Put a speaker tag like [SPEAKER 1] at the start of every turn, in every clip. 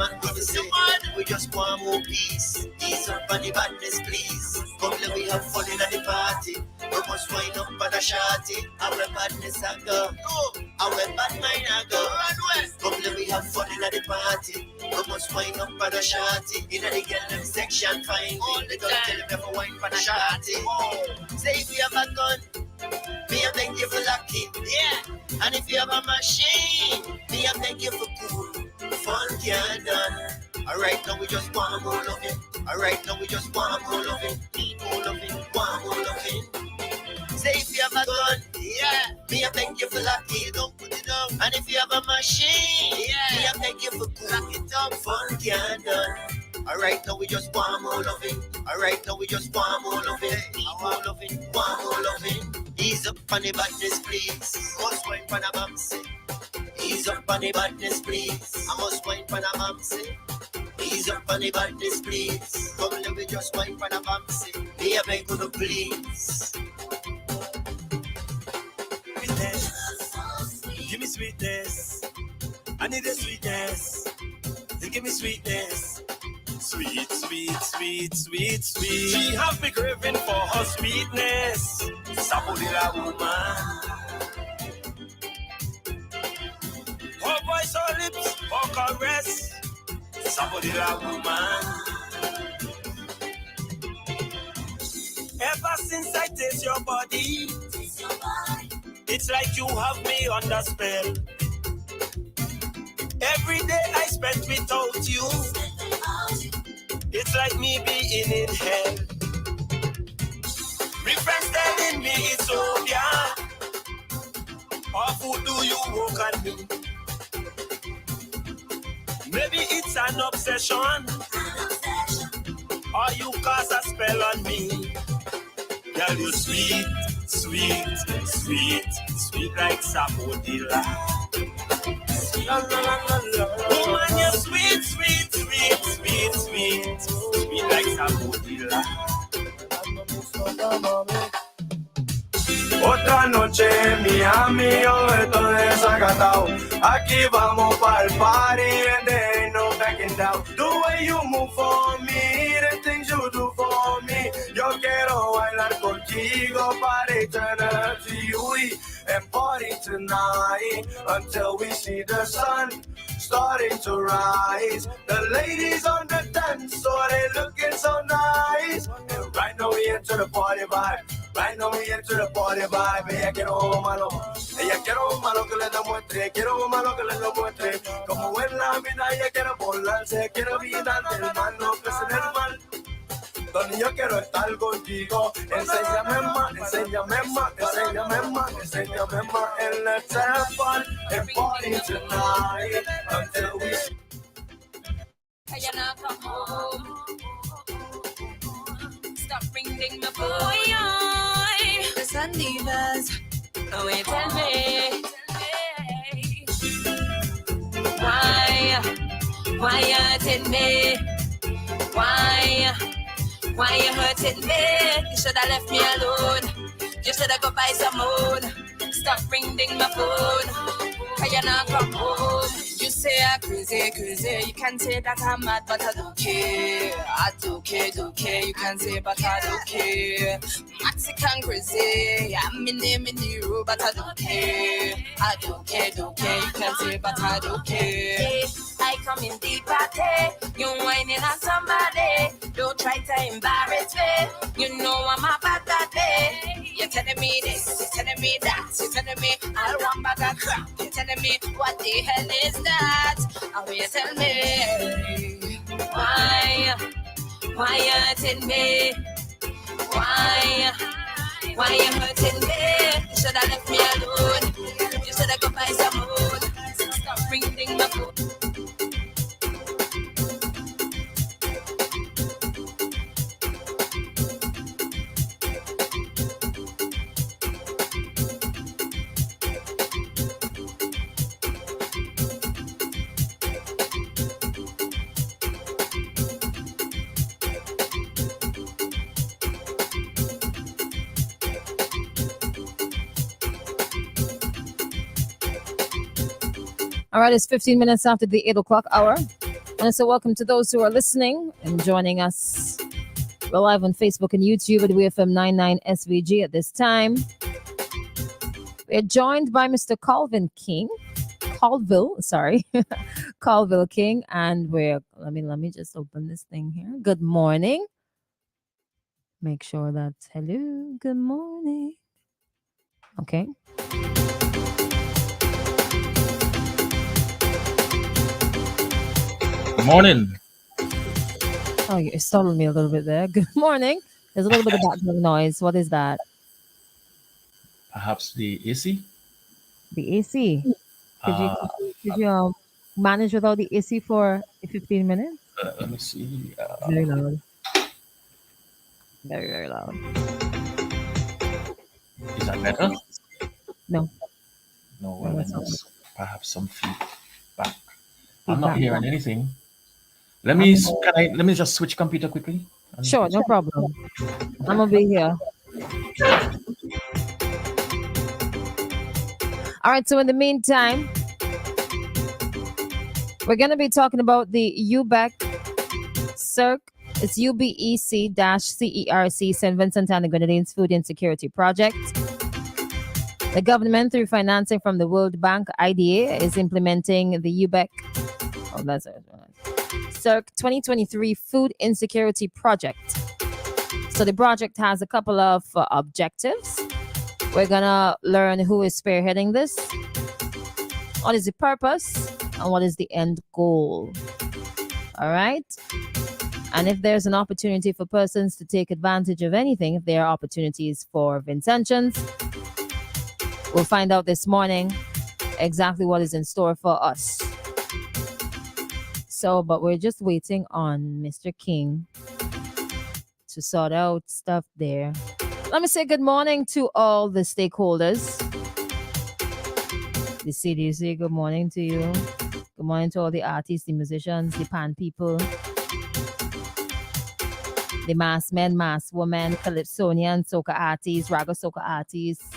[SPEAKER 1] man, come to say. We just want more peace. Ease up on the badness, please. Come let we have fun in the party. We must wind up on the shawty. Our badness a go. Our bad mind a go. Come let we have fun in the party. We must wind up on the shawty. In the girl section, find me. They don't tell them never wine for the shawty. Say if you have a gun, me I beg you for lucky. Yeah. And if you have a machine, me I beg you for cool. Fun can't done. Alright, now we just want more loving. Alright, now we just want more loving. Need more loving, want more loving. Say if you have a gun, yeah, me I beg you for lucky, don't put it down. And if you have a machine, yeah, me I beg you for cool. Lock it up, fun can't done. Alright, now we just want more loving. Alright, now we just want more loving. Need more loving, want more loving. Ease up on the badness, please. Must wine for the mamsi. Ease up on the badness, please. I must wine for the mamsi. Ease up on the badness, please. Come let me just wine for the mamsi. Me I beg you, please.
[SPEAKER 2] Sweetness, give me sweetness. I need the sweetness. You give me sweetness. Sweet, sweet, sweet, sweet, sweet. She have me craving for her sweetness. Sabodila woman. Her voice, her lips, her caress. Sabodila woman. Ever since I taste your body, it's like you have me under spell. Every day I spent without you, it's like me being in hell. My friends telling me it's obvious. How food do you work on me? Maybe it's an obsession, or you cast a spell on me. Girl, you sweet, sweet, sweet, sweet like Sapodilla. La, la, la, la, la. Woman, you're sweet, sweet, sweet, sweet, sweet, sweet like Sapodilla. Otra noche en Miami, yo estoy desacatado. Aquí vamos pa'l party and there ain't no backing down. The way you move for me, the things you do for me. Yo quiero bailar contigo para eternity. And party tonight until we see the sun starting to rise. The ladies on the dance floor, they looking so nice. And right now we enter the party vibe. Right now we enter the party vibe. Ella quiere un malo. Ella quiere un malo que le demuestre. Quiere un malo que le demuestre. Como en la vida ella quiere volarse. Quiere vida del mal, no que es el mal. Donde yo quiero estar contigo. Enséñame más, enséñame más, enséñame más, enséñame más. And let's have fun and party tonight until we see.
[SPEAKER 3] Can you not come home? Stop ringing my phone. The sun divas, oh wait, tell me why you hurting me? Why you hurting me? You should have left me alone. You should have go buy some moon. Stop ringing my phone. Can you not come home? You say I'm crazy, crazy. You can say that I'm mad, but I don't care. I don't care, don't care. You can say, but I don't care. Mexican crazy. I'm in you, but I don't care. I don't care, don't care. You can say, but I don't care. I come in deep party. You whining on somebody. Don't try to embarrass me. You know I'm a bad day. You're telling me this, you're telling me that. You're telling me I'll run back a crap. You're telling me what the hell is that? And will you tell me why you hurting me? Why you hurting me? You should have left me alone. You should have go buy some food. Stop ringing my phone.
[SPEAKER 4] All right, it's 15 minutes after the 8 o'clock hour.
[SPEAKER 3] And so, welcome to those who are listening and joining us. We're live on Facebook and YouTube at WEFM 99 SVG at this time. We're joined by Mr. Colville, sorry, Colville King, and let me just open this thing here. Good morning. Make sure that's hello. Good morning. Okay.
[SPEAKER 4] Good morning.
[SPEAKER 3] Oh, you startled me a little bit there. Good morning. There's a little bit of background noise. What is that?
[SPEAKER 4] Perhaps the AC?
[SPEAKER 3] The AC. Could you manage without the AC for 15 minutes?
[SPEAKER 4] Let me see.
[SPEAKER 3] Very loud. Very, very loud.
[SPEAKER 4] Is that better?
[SPEAKER 3] No.
[SPEAKER 4] No,
[SPEAKER 3] No,
[SPEAKER 4] well,
[SPEAKER 3] that's
[SPEAKER 4] then
[SPEAKER 3] not
[SPEAKER 4] it's perhaps some feedback. I'm
[SPEAKER 3] Feedback.
[SPEAKER 4] not hearing anything. Let me just switch computer quickly.
[SPEAKER 3] Sure, no problem. I'm gonna be here. All right, so in the meantime, we're gonna be talking about the UBEC CERC. It's UBEC-CERC, St. Vincent and the Grenadines Food Insecurity Project. The government, through financing from the World Bank IDA, is implementing the UBEC. Oh, that's it. CERC 2023 Food Insecurity Project. So the project has a couple of objectives. We're gonna learn who is spearheading this, what is the purpose, and what is the end goal. All right. And if there's an opportunity for persons to take advantage of anything, if there are opportunities for Vincentians, we'll find out this morning exactly what is in store for us. So, but we're just waiting on Mr. King to sort out stuff there. Let me say good morning to all the stakeholders. The CDC, good morning to you. Good morning to all the artists, the musicians, the pan people, the mass men, mass women, calypsonian, soca artists, raga soca artists,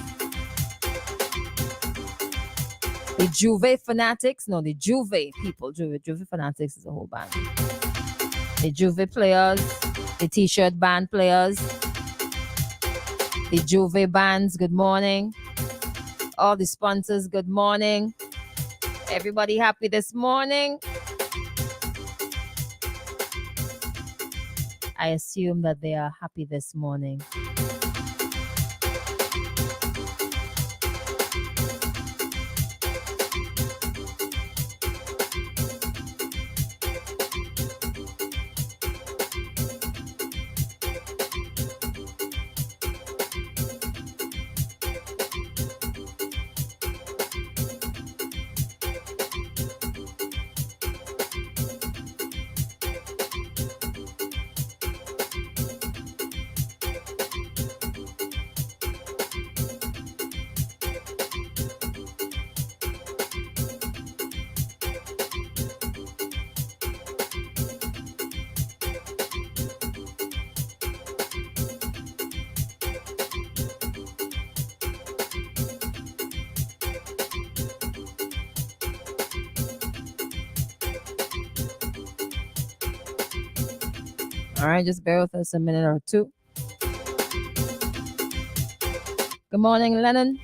[SPEAKER 3] the Juve fanatics, no, the Juve people, Juve fanatics is a whole band. The Juve players, the t-shirt band players, the Juve bands, good morning. All the sponsors, good morning. Everybody happy this morning? I assume that they are happy this morning. All right, just bear with us a minute or two. Good morning, Lennon.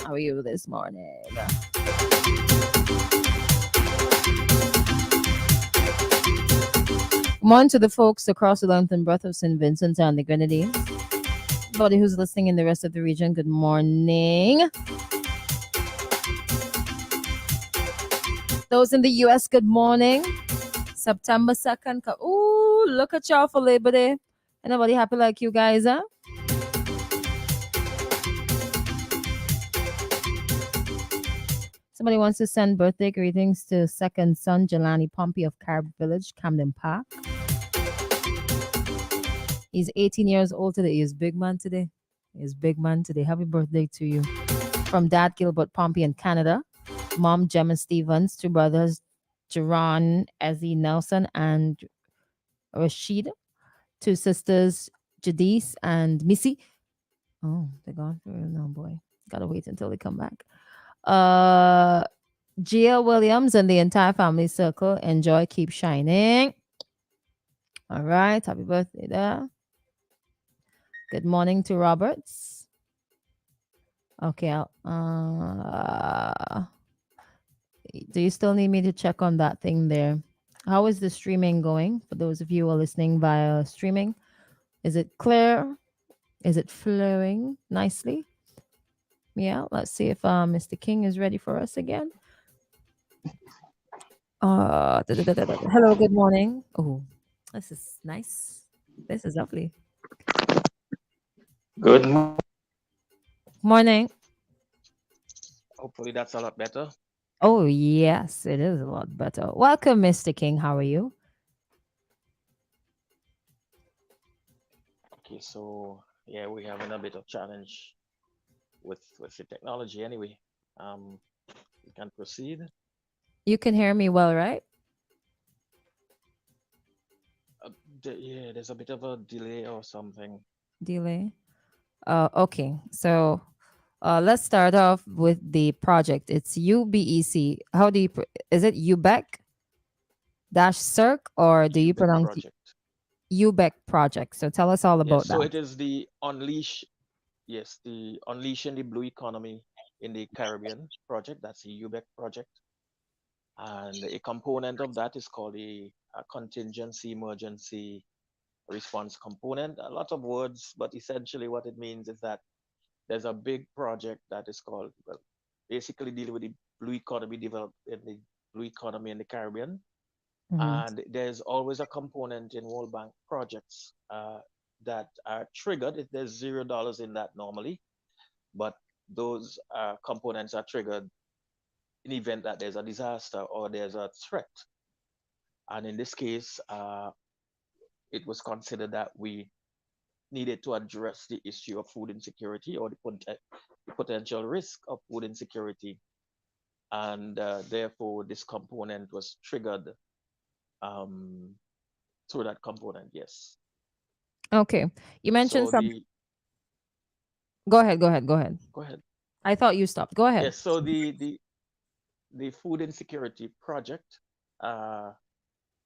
[SPEAKER 3] How are you this morning? Good morning to the folks across the length and breadth of St. Vincent and the Grenadines. Everybody who's listening in the rest of the region, good morning. Those in the U.S., good morning. September 2nd. Ooh, look at y'all for Labor Day. Anybody happy like you guys, huh? Somebody wants to send birthday greetings to second son Jelani Pompey of Carib Village, Camden Park. He's 18 years old today. He's big man today. He's big man today. Happy birthday to you. From Dad Gilbert Pompey in Canada. Mom Gemma Stevens. Two brothers Jerron Ezzie Nelson and Rashid. Two sisters Jadise and Missy. Oh, they're gone. No, boy. Gotta wait until they come back.
[SPEAKER 5] Gia Williams and the entire family circle. Enjoy, keep shining. All right. Happy birthday there. Good morning to Roberts. Okay. Do you still need me to check on that thing there? How is the streaming going for those of you who are listening via streaming? Is it clear? Is it flowing nicely? Yeah, let's see if Mr. King is ready for us again. Hello, good morning. Oh, this is nice. This is lovely.
[SPEAKER 6] Good morning.
[SPEAKER 5] Morning.
[SPEAKER 6] Hopefully that's a lot better.
[SPEAKER 5] Oh, yes, it is a lot better. Welcome, Mr. King. How are you?
[SPEAKER 6] Okay, so yeah, we're having a bit of challenge with the technology anyway. Um, we can proceed.
[SPEAKER 5] You can hear me well, right?
[SPEAKER 6] Yeah, there's a bit of a delay or something.
[SPEAKER 5] Delay. Okay. So let's start off with the project. It's UBEC. How do you, is it UBEC dash CIRC or do you
[SPEAKER 6] UBEC
[SPEAKER 5] pronounce
[SPEAKER 6] project.
[SPEAKER 5] UBEC project? So tell us all
[SPEAKER 6] Yes,
[SPEAKER 5] about
[SPEAKER 6] so
[SPEAKER 5] that.
[SPEAKER 6] it is the unleash. Yes, the unleashing the blue economy in the Caribbean project. That's the UBEC project, and a component of that is called a contingency emergency response component. A lot of words, but essentially what it means is that there's a big project that is called, well, basically dealing with the blue economy developed in the blue economy in the Caribbean.
[SPEAKER 5] Mm-hmm.
[SPEAKER 6] And there's always a component in World Bank projects that are triggered if there's $0 in that normally, but those components are triggered in the event that there's a disaster or there's a threat. And in this case, it was considered that we needed to address the issue of food insecurity or the potential risk of food insecurity. And therefore, this component was triggered um, through that component, yes.
[SPEAKER 5] Okay. You mentioned
[SPEAKER 6] So
[SPEAKER 5] some.
[SPEAKER 6] the,
[SPEAKER 5] Go ahead. Go ahead. Go ahead.
[SPEAKER 6] go ahead.
[SPEAKER 5] I thought you stopped. Go ahead.
[SPEAKER 6] Yes, so the food insecurity project, uh,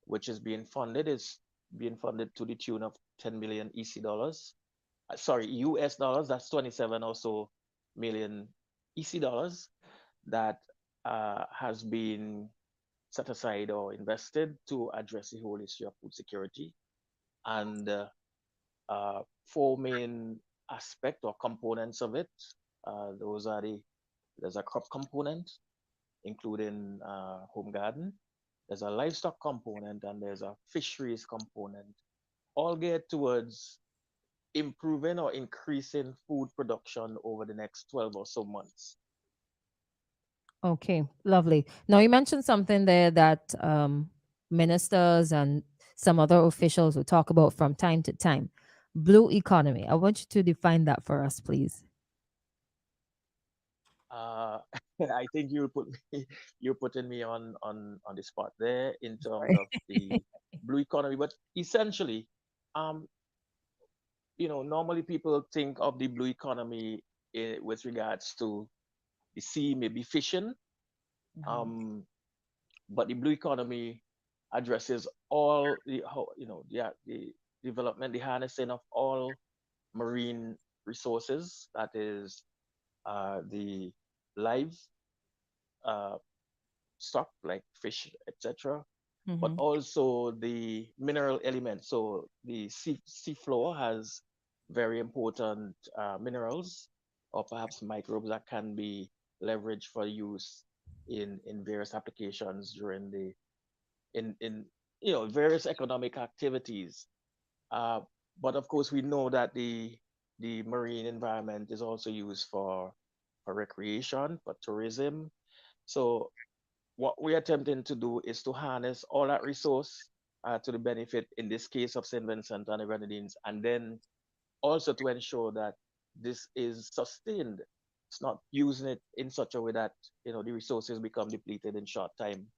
[SPEAKER 6] which is being funded to the tune of 10 million EC dollars. Sorry, US dollars. That's 27 or so million EC dollars that has been set aside or invested to address the whole issue of food security. And four main aspects or components of it. Those are there's a crop component, including home garden. There's a livestock component and there's a fisheries component, all geared towards improving or increasing food production over the next 12 or so months.
[SPEAKER 5] Okay. Lovely. Now, you mentioned something there that ministers and some other officials will talk about from time to time. Blue economy. I want you to define that for us, please.
[SPEAKER 6] Uh, I think you put me, you're putting me on the spot there in terms
[SPEAKER 5] Sorry.
[SPEAKER 6] of the blue economy, but essentially, um, normally people think of the blue economy with regards to the sea, maybe fishing,
[SPEAKER 5] Mhm.
[SPEAKER 6] um, but the blue economy addresses all the development, the harnessing of all marine resources. That is the live uh, stock like fish, etc., but
[SPEAKER 5] Mhm.
[SPEAKER 6] also the mineral elements. So the sea floor has very important minerals or perhaps microbes that can be leveraged for use in various applications during the in various economic activities. Uh, but of course, we know that the marine environment is also used for recreation, for tourism. So what we're attempting to do is to harness all that resource to the benefit, in this case, of St. Vincent and the Grenadines, and then also to ensure that this is sustained. It's not using it in such a way that the resources become depleted in short time.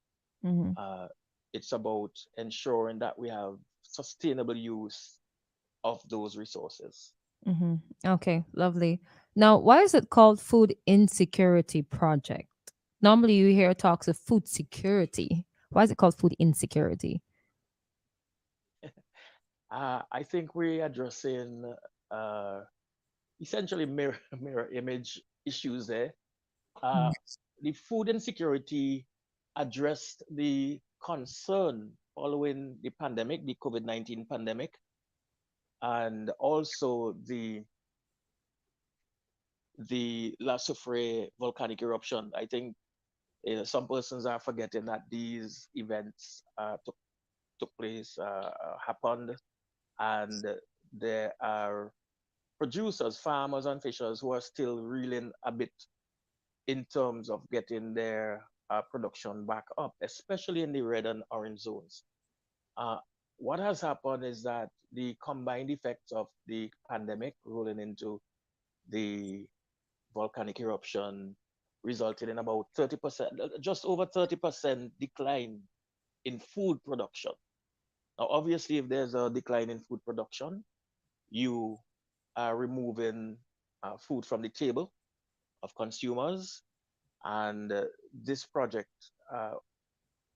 [SPEAKER 5] Mhm.
[SPEAKER 6] Uh, it's about ensuring that we have sustainable use of those resources.
[SPEAKER 5] Mhm. Okay. Lovely. Now, why is it called food insecurity project? Normally, you hear talks of food security. Why is it called food insecurity?
[SPEAKER 6] I think we're addressing uh, essentially mirror mirror image issues there. Uh,
[SPEAKER 5] Mm.
[SPEAKER 6] the food insecurity addressed the concern following the pandemic, the COVID-19 pandemic, and also the La Soufre volcanic eruption. I think some persons are forgetting that these events took place, happened, and there are producers, farmers, and fishers who are still reeling a bit in terms of getting their production back up, especially in the red and orange zones. Uh, what has happened is that the combined effects of the pandemic rolling into the volcanic eruption resulted in about 30%, just over 30% decline in food production. Now, obviously, if there's a decline in food production, you are removing food from the table of consumers. And this project uh,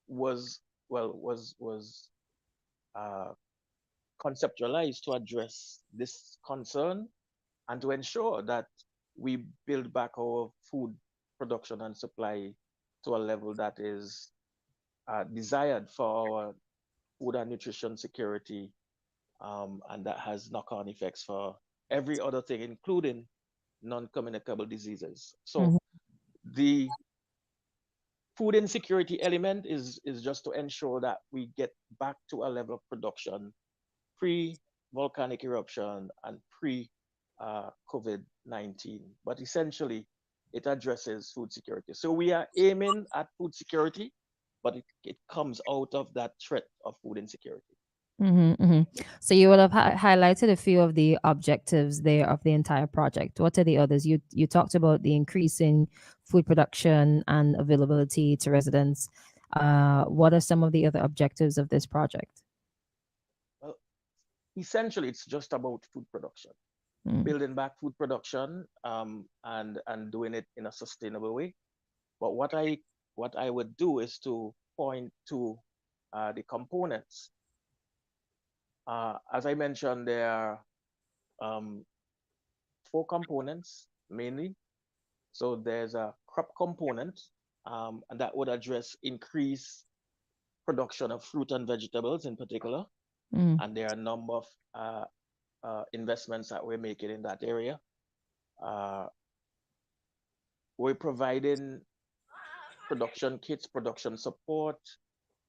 [SPEAKER 6] was was uh, conceptualized to address this concern and to ensure that we build back our food production and supply to a level that is desired for our food and nutrition security, and that has knock-on effects for every other thing, including non-communicable diseases. So
[SPEAKER 5] Mhm.
[SPEAKER 6] the food insecurity element is just to ensure that we get back to a level of production pre volcanic eruption and pre COVID 19. But essentially, it addresses food security. So we are aiming at food security, but it comes out of that threat of food insecurity.
[SPEAKER 5] So you would have highlighted a few of the objectives there of the entire project. What are the others? You talked about the increasing food production and availability to residents. What are some of the other objectives of this project?
[SPEAKER 6] Well, essentially, it's just about food production,
[SPEAKER 5] Mm.
[SPEAKER 6] building back food production, and doing it in a sustainable way. But what I would do is to point to the components. As I mentioned, there are um, four components mainly. So there's a crop component, and that would address increased production of fruit and vegetables in particular.
[SPEAKER 5] Mm.
[SPEAKER 6] And there are a number of investments that we're making in that area. Uh, we're providing production kits, production support,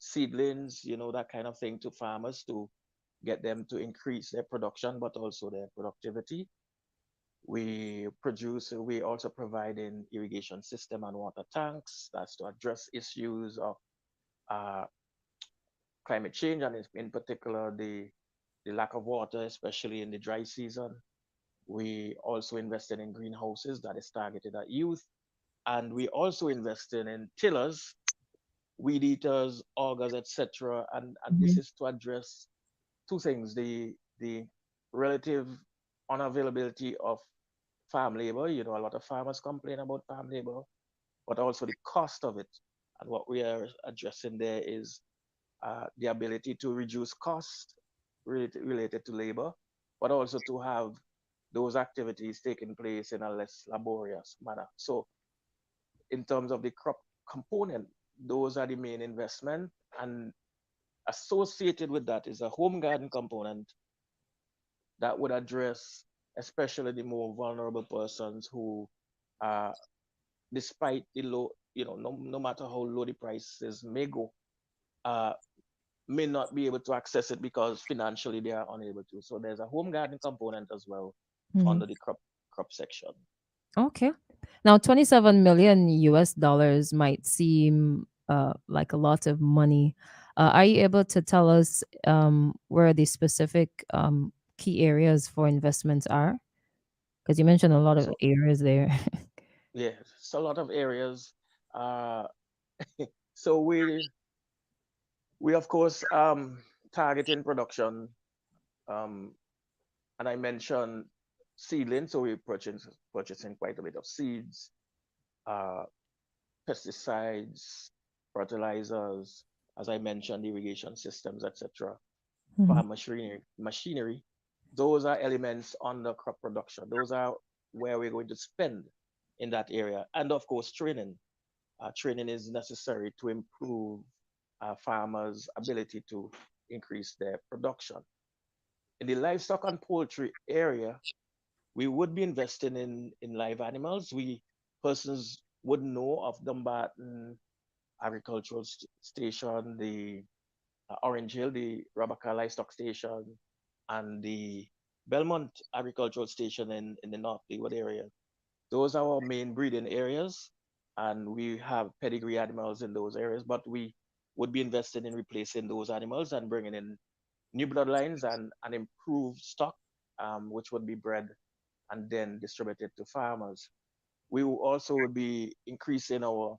[SPEAKER 6] seedlings, that kind of thing to farmers to get them to increase their production, but also their productivity. We also provide in irrigation system and water tanks. That's to address issues of uh, climate change and in particular the lack of water, especially in the dry season. We also invested in greenhouses that is targeted at youth. And we also invested in tillers, weed eaters, augers, etc. And this
[SPEAKER 5] Mhm.
[SPEAKER 6] is to address two things: the relative unavailability of farm labor. A lot of farmers complain about farm labor, but also the cost of it. And what we are addressing there is the ability to reduce cost related to labor, but also to have those activities taking place in a less laborious manner. So, in terms of the crop component, those are the main investment. And associated with that is a home garden component that would address especially the more vulnerable persons who, uh, despite the low, no matter how low the prices may go, uh, may not be able to access it because financially they are unable to. So there's a home garden component as well
[SPEAKER 5] Mhm.
[SPEAKER 6] under the crop section.
[SPEAKER 5] Okay. Now, 27 million US dollars might seem like a lot of money. Are you able to tell us where the specific key areas for investments are? Because you mentioned a lot of
[SPEAKER 6] So
[SPEAKER 5] areas there.
[SPEAKER 6] yeah, it's a lot of areas. Uh, so we of course targeting production, um, and I mentioned seedling. So we're purchasing quite a bit of seeds, uh, pesticides, fertilizers, as I mentioned, irrigation systems, etc.,
[SPEAKER 5] Mhm.
[SPEAKER 6] farm machinery. Those are elements under crop production. Those are where we're going to spend in that area. And of course, training. Training is necessary to improve farmers' ability to increase their production. In the livestock and poultry area, we would be investing in live animals. We persons would know of Dumbarton Agricultural Station, the Orange Hill, the Rabaka Livestock Station, and the Belmont Agricultural Station in the North Leeward area. Those are our main breeding areas, and we have pedigree animals in those areas, but we would be invested in replacing those animals and bringing in new bloodlines and improved stock, which would be bred and then distributed to farmers. We will also would be increasing our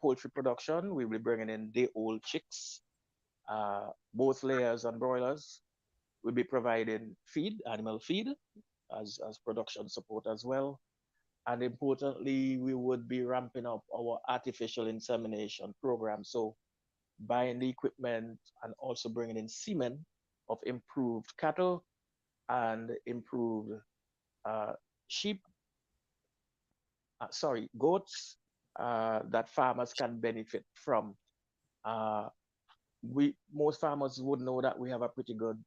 [SPEAKER 6] poultry production. We will be bringing in day-old chicks, both layers and broilers. We'll be providing feed, animal feed, as production support as well. And importantly, we would be ramping up our artificial insemination program. So buying the equipment and also bringing in semen of improved cattle and improved uh, sheep, goats that farmers can benefit from. Uh, we most farmers would know that we have a pretty good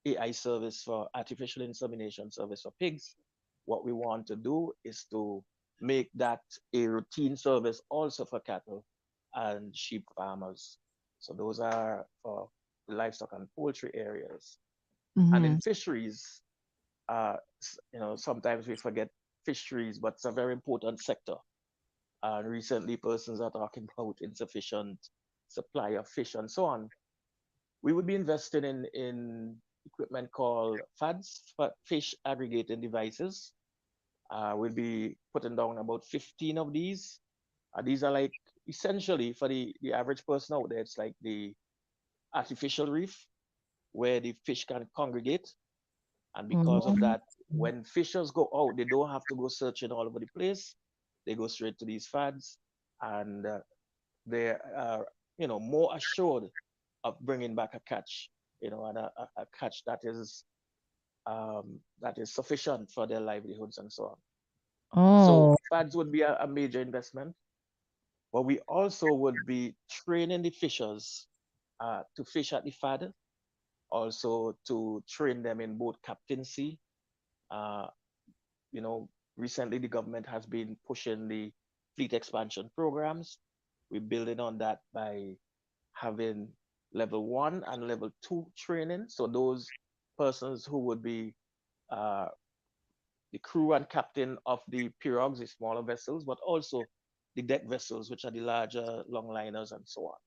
[SPEAKER 6] AI service for artificial insemination service for pigs. What we want to do is to make that a routine service also for cattle and sheep farmers. So those are for the livestock and poultry areas. And in
[SPEAKER 5] Mhm.
[SPEAKER 6] fisheries, sometimes we forget fisheries, but it's a very important sector. And recently, persons are talking about insufficient supply of fish and so on. We would be investing in equipment called FADs, fish aggregating devices. We'll be putting down about 15 of these. These are like essentially for the average person out there, it's like the artificial reef where the fish can congregate. And because of
[SPEAKER 5] Mhm.
[SPEAKER 6] that, when fishers go out, they don't have to go searching all over the place. They go straight to these FADs, and they are, more assured of bringing back a catch, and a catch that is sufficient for their livelihoods and so on. So
[SPEAKER 5] Oh.
[SPEAKER 6] FADs would be a major investment, but we also would be training the fishers to fish at the FAD, also to train them in boat captaincy. Uh, you know, Recently the government has been pushing the fleet expansion programs. We're building on that by having level 1 and level 2 training. So those persons who would be uh, the crew and captain of the pirogues, the smaller vessels, but also the deck vessels, which are the larger longliners and so on.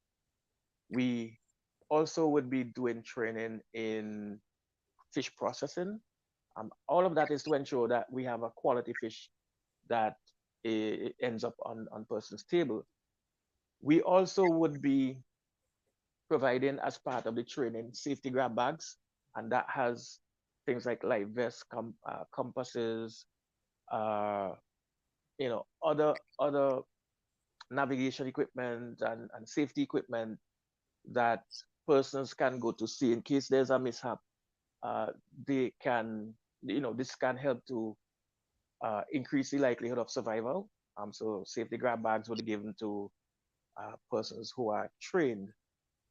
[SPEAKER 6] We also would be doing training in fish processing. All of that is to ensure that we have a quality fish that ends up on person's table. We also would be providing as part of the training safety grab bags, and that has things like life vests, compasses, uh, other navigation equipment and safety equipment that persons can go to see in case there's a mishap. Uh, they can, this can help to increase the likelihood of survival. So safety grab bags will be given to persons who are trained.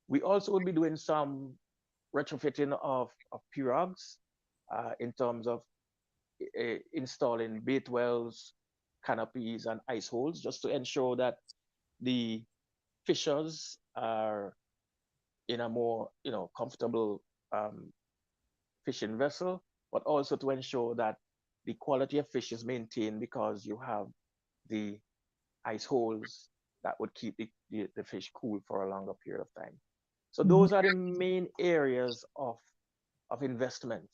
[SPEAKER 6] We also will be doing some retrofitting of pirogues in terms of installing bait wells, canopies, and ice holes, just to ensure that the fishers are in a more comfortable um, fishing vessel, but also to ensure that the quality of fish is maintained because you have the ice holes that would keep the fish cool for a longer period of time. So
[SPEAKER 5] Mhm.
[SPEAKER 6] those are the main areas of investment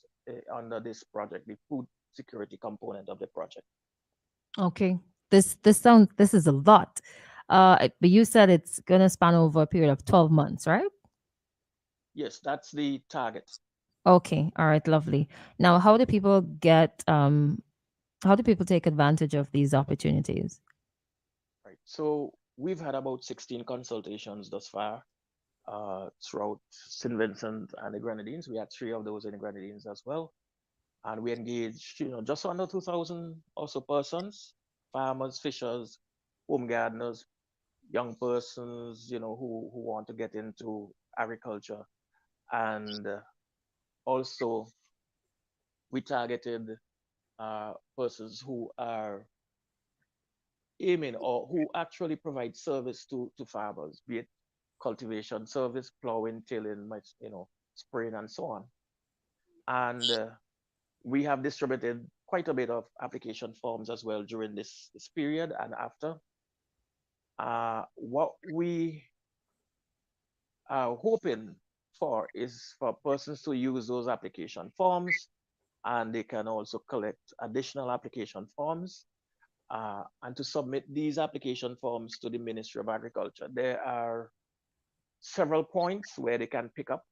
[SPEAKER 6] under this project, the food security component of the project.
[SPEAKER 5] Okay. This is a lot. But you said it's gonna span over a period of 12 months, right?
[SPEAKER 6] Yes, that's the target.
[SPEAKER 5] Okay. All right. Lovely. Now, how do people take advantage of these opportunities?
[SPEAKER 6] Right. So we've had about 16 consultations thus far throughout St. Vincent and the Grenadines. We had three of those in the Grenadines as well. And we engaged, just under 2,000 also persons, farmers, fishers, home gardeners, young persons, who want to get into agriculture. And also we targeted persons who are aiming or who actually provide service to farmers, be it cultivation service, plowing, tilling, spraying, and so on. And we have distributed quite a bit of application forms as well during this period and after. What we are hoping for is for persons to use those application forms, and they can also collect additional application forms and to submit these application forms to the Ministry of Agriculture. There are several points where they can pick up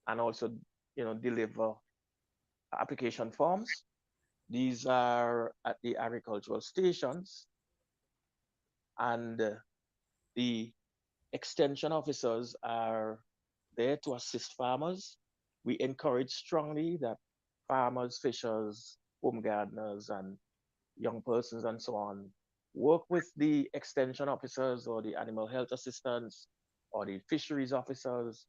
[SPEAKER 6] and also, deliver application forms. These are at the agricultural stations, and the extension officers are there to assist farmers. We encourage strongly that farmers, fishers, home gardeners, and young persons and so on work with the extension officers or the animal health assistants or the fisheries officers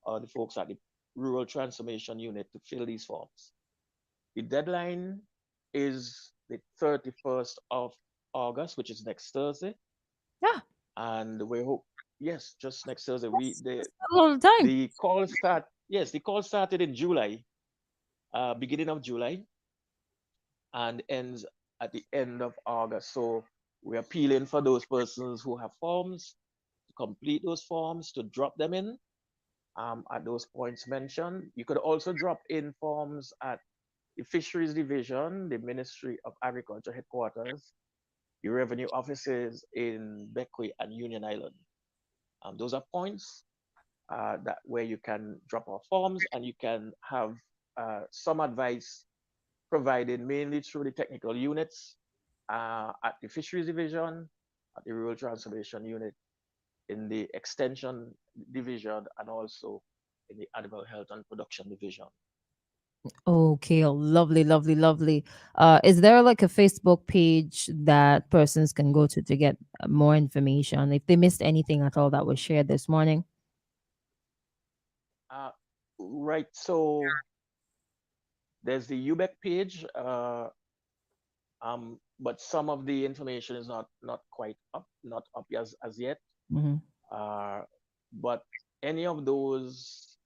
[SPEAKER 6] or the folks at the rural transformation unit to fill these forms. The deadline is the 31st of August, which is next Thursday.
[SPEAKER 5] Yeah,
[SPEAKER 6] And we hope, yes, just next Thursday. We
[SPEAKER 5] that's a lot time.
[SPEAKER 6] the call started in July, beginning of July, and ends at the end of August. So we're appealing for those persons who have forms to complete those forms, to drop them in at those points mentioned. You could also drop in forms at the Fisheries Division, the Ministry of Agriculture headquarters, the revenue offices in Bequia and Union Island. Those are points that where you can drop off forms and you can have some advice provided mainly through the technical units at the Fisheries Division, at the Rural Transformation Unit, in the Extension Division, and also in the Animal Health and Production Division.
[SPEAKER 5] Okay, oh, lovely, lovely, lovely. Is there like a Facebook page that persons can go to get more information if they missed anything at all that was shared this morning?
[SPEAKER 6] Uh, right, so there's the UBEC page, but some of the information is not quite up, not up as yet.
[SPEAKER 5] Mm-hmm.
[SPEAKER 6] Uh, but any of those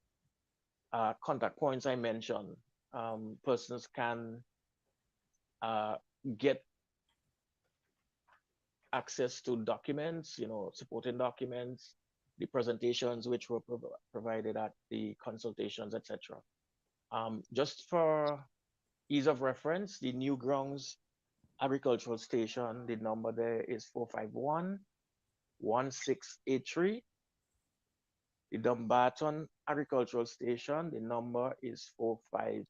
[SPEAKER 6] contact points I mentioned, persons can get access to documents, supporting documents, the presentations which were provided at the consultations, etc. Just for ease of reference, the Newgrounds Agricultural Station, the number there is 451-1683. The Dumbarton Agricultural Station, the number is 458-5326.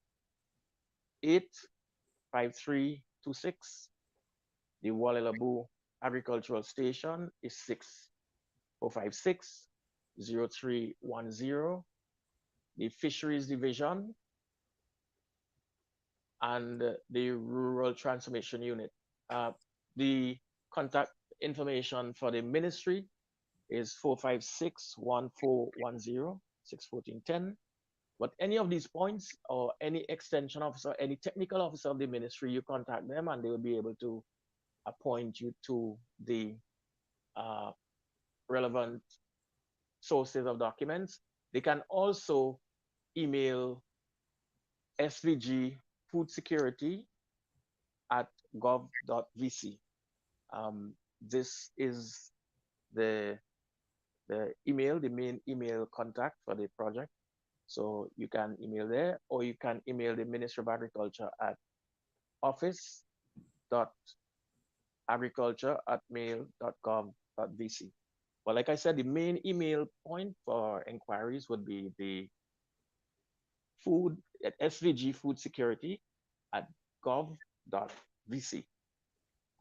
[SPEAKER 6] The Walilabu Agricultural Station is 6456-0310. The Fisheries Division and the Rural Transformation Unit. The contact information for the ministry is 456-1410, But any of these points or any extension officer, any technical officer of the ministry, you contact them and they will be able to appoint you to the relevant sources of documents. They can also email SVG Food Security at gov.vc. This is the email, the main email contact for the project. So you can email there, or you can email the Ministry of Agriculture at office.agriculture@mail.gov.vc. But like I said, the main email point for inquiries would be the food at SVG Food Security at gov.vc.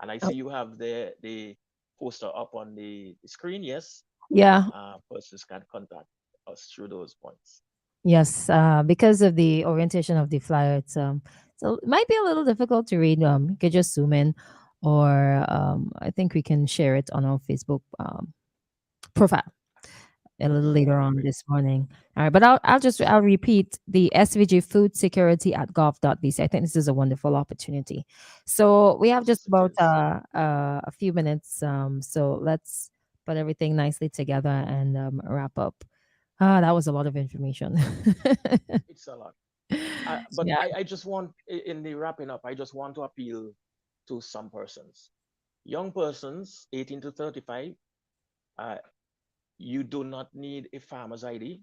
[SPEAKER 6] And I see you have the poster up on the screen, yes,
[SPEAKER 5] Yeah.
[SPEAKER 6] persons can contact us through those points.
[SPEAKER 5] Yes. Because of the orientation of the flyer, so it might be a little difficult to read. You could just zoom in, or I think we can share it on our Facebook profile a little
[SPEAKER 6] Yes,
[SPEAKER 5] later
[SPEAKER 6] that'll be
[SPEAKER 5] on
[SPEAKER 6] great.
[SPEAKER 5] this morning. All right, but I'll repeat the SVG food security at gov.bc. I think this is a wonderful opportunity. So we have just
[SPEAKER 6] Yes, it
[SPEAKER 5] about
[SPEAKER 6] is.
[SPEAKER 5] a few minutes. So let's put everything nicely together and wrap up. Ah, that was a lot of information.
[SPEAKER 6] It's a lot. But
[SPEAKER 5] Yeah.
[SPEAKER 6] I just want, in the wrapping up, I just want to appeal to some persons. Young persons, 18 to 35, uh, you do not need a farmer's ID,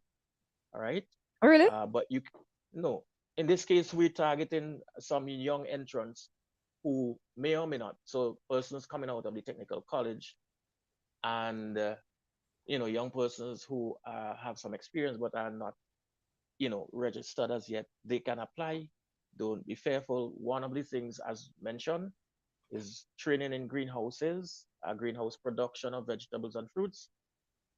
[SPEAKER 6] all right?
[SPEAKER 5] Oh, really?
[SPEAKER 6] But no. In this case, we're targeting some young entrants who may or may not. So persons coming out of the technical college and, young persons who have some experience but are not, registered as yet, they can apply. Don't be fearful. One of the things, as mentioned, is training in greenhouses, greenhouse production of vegetables and fruits,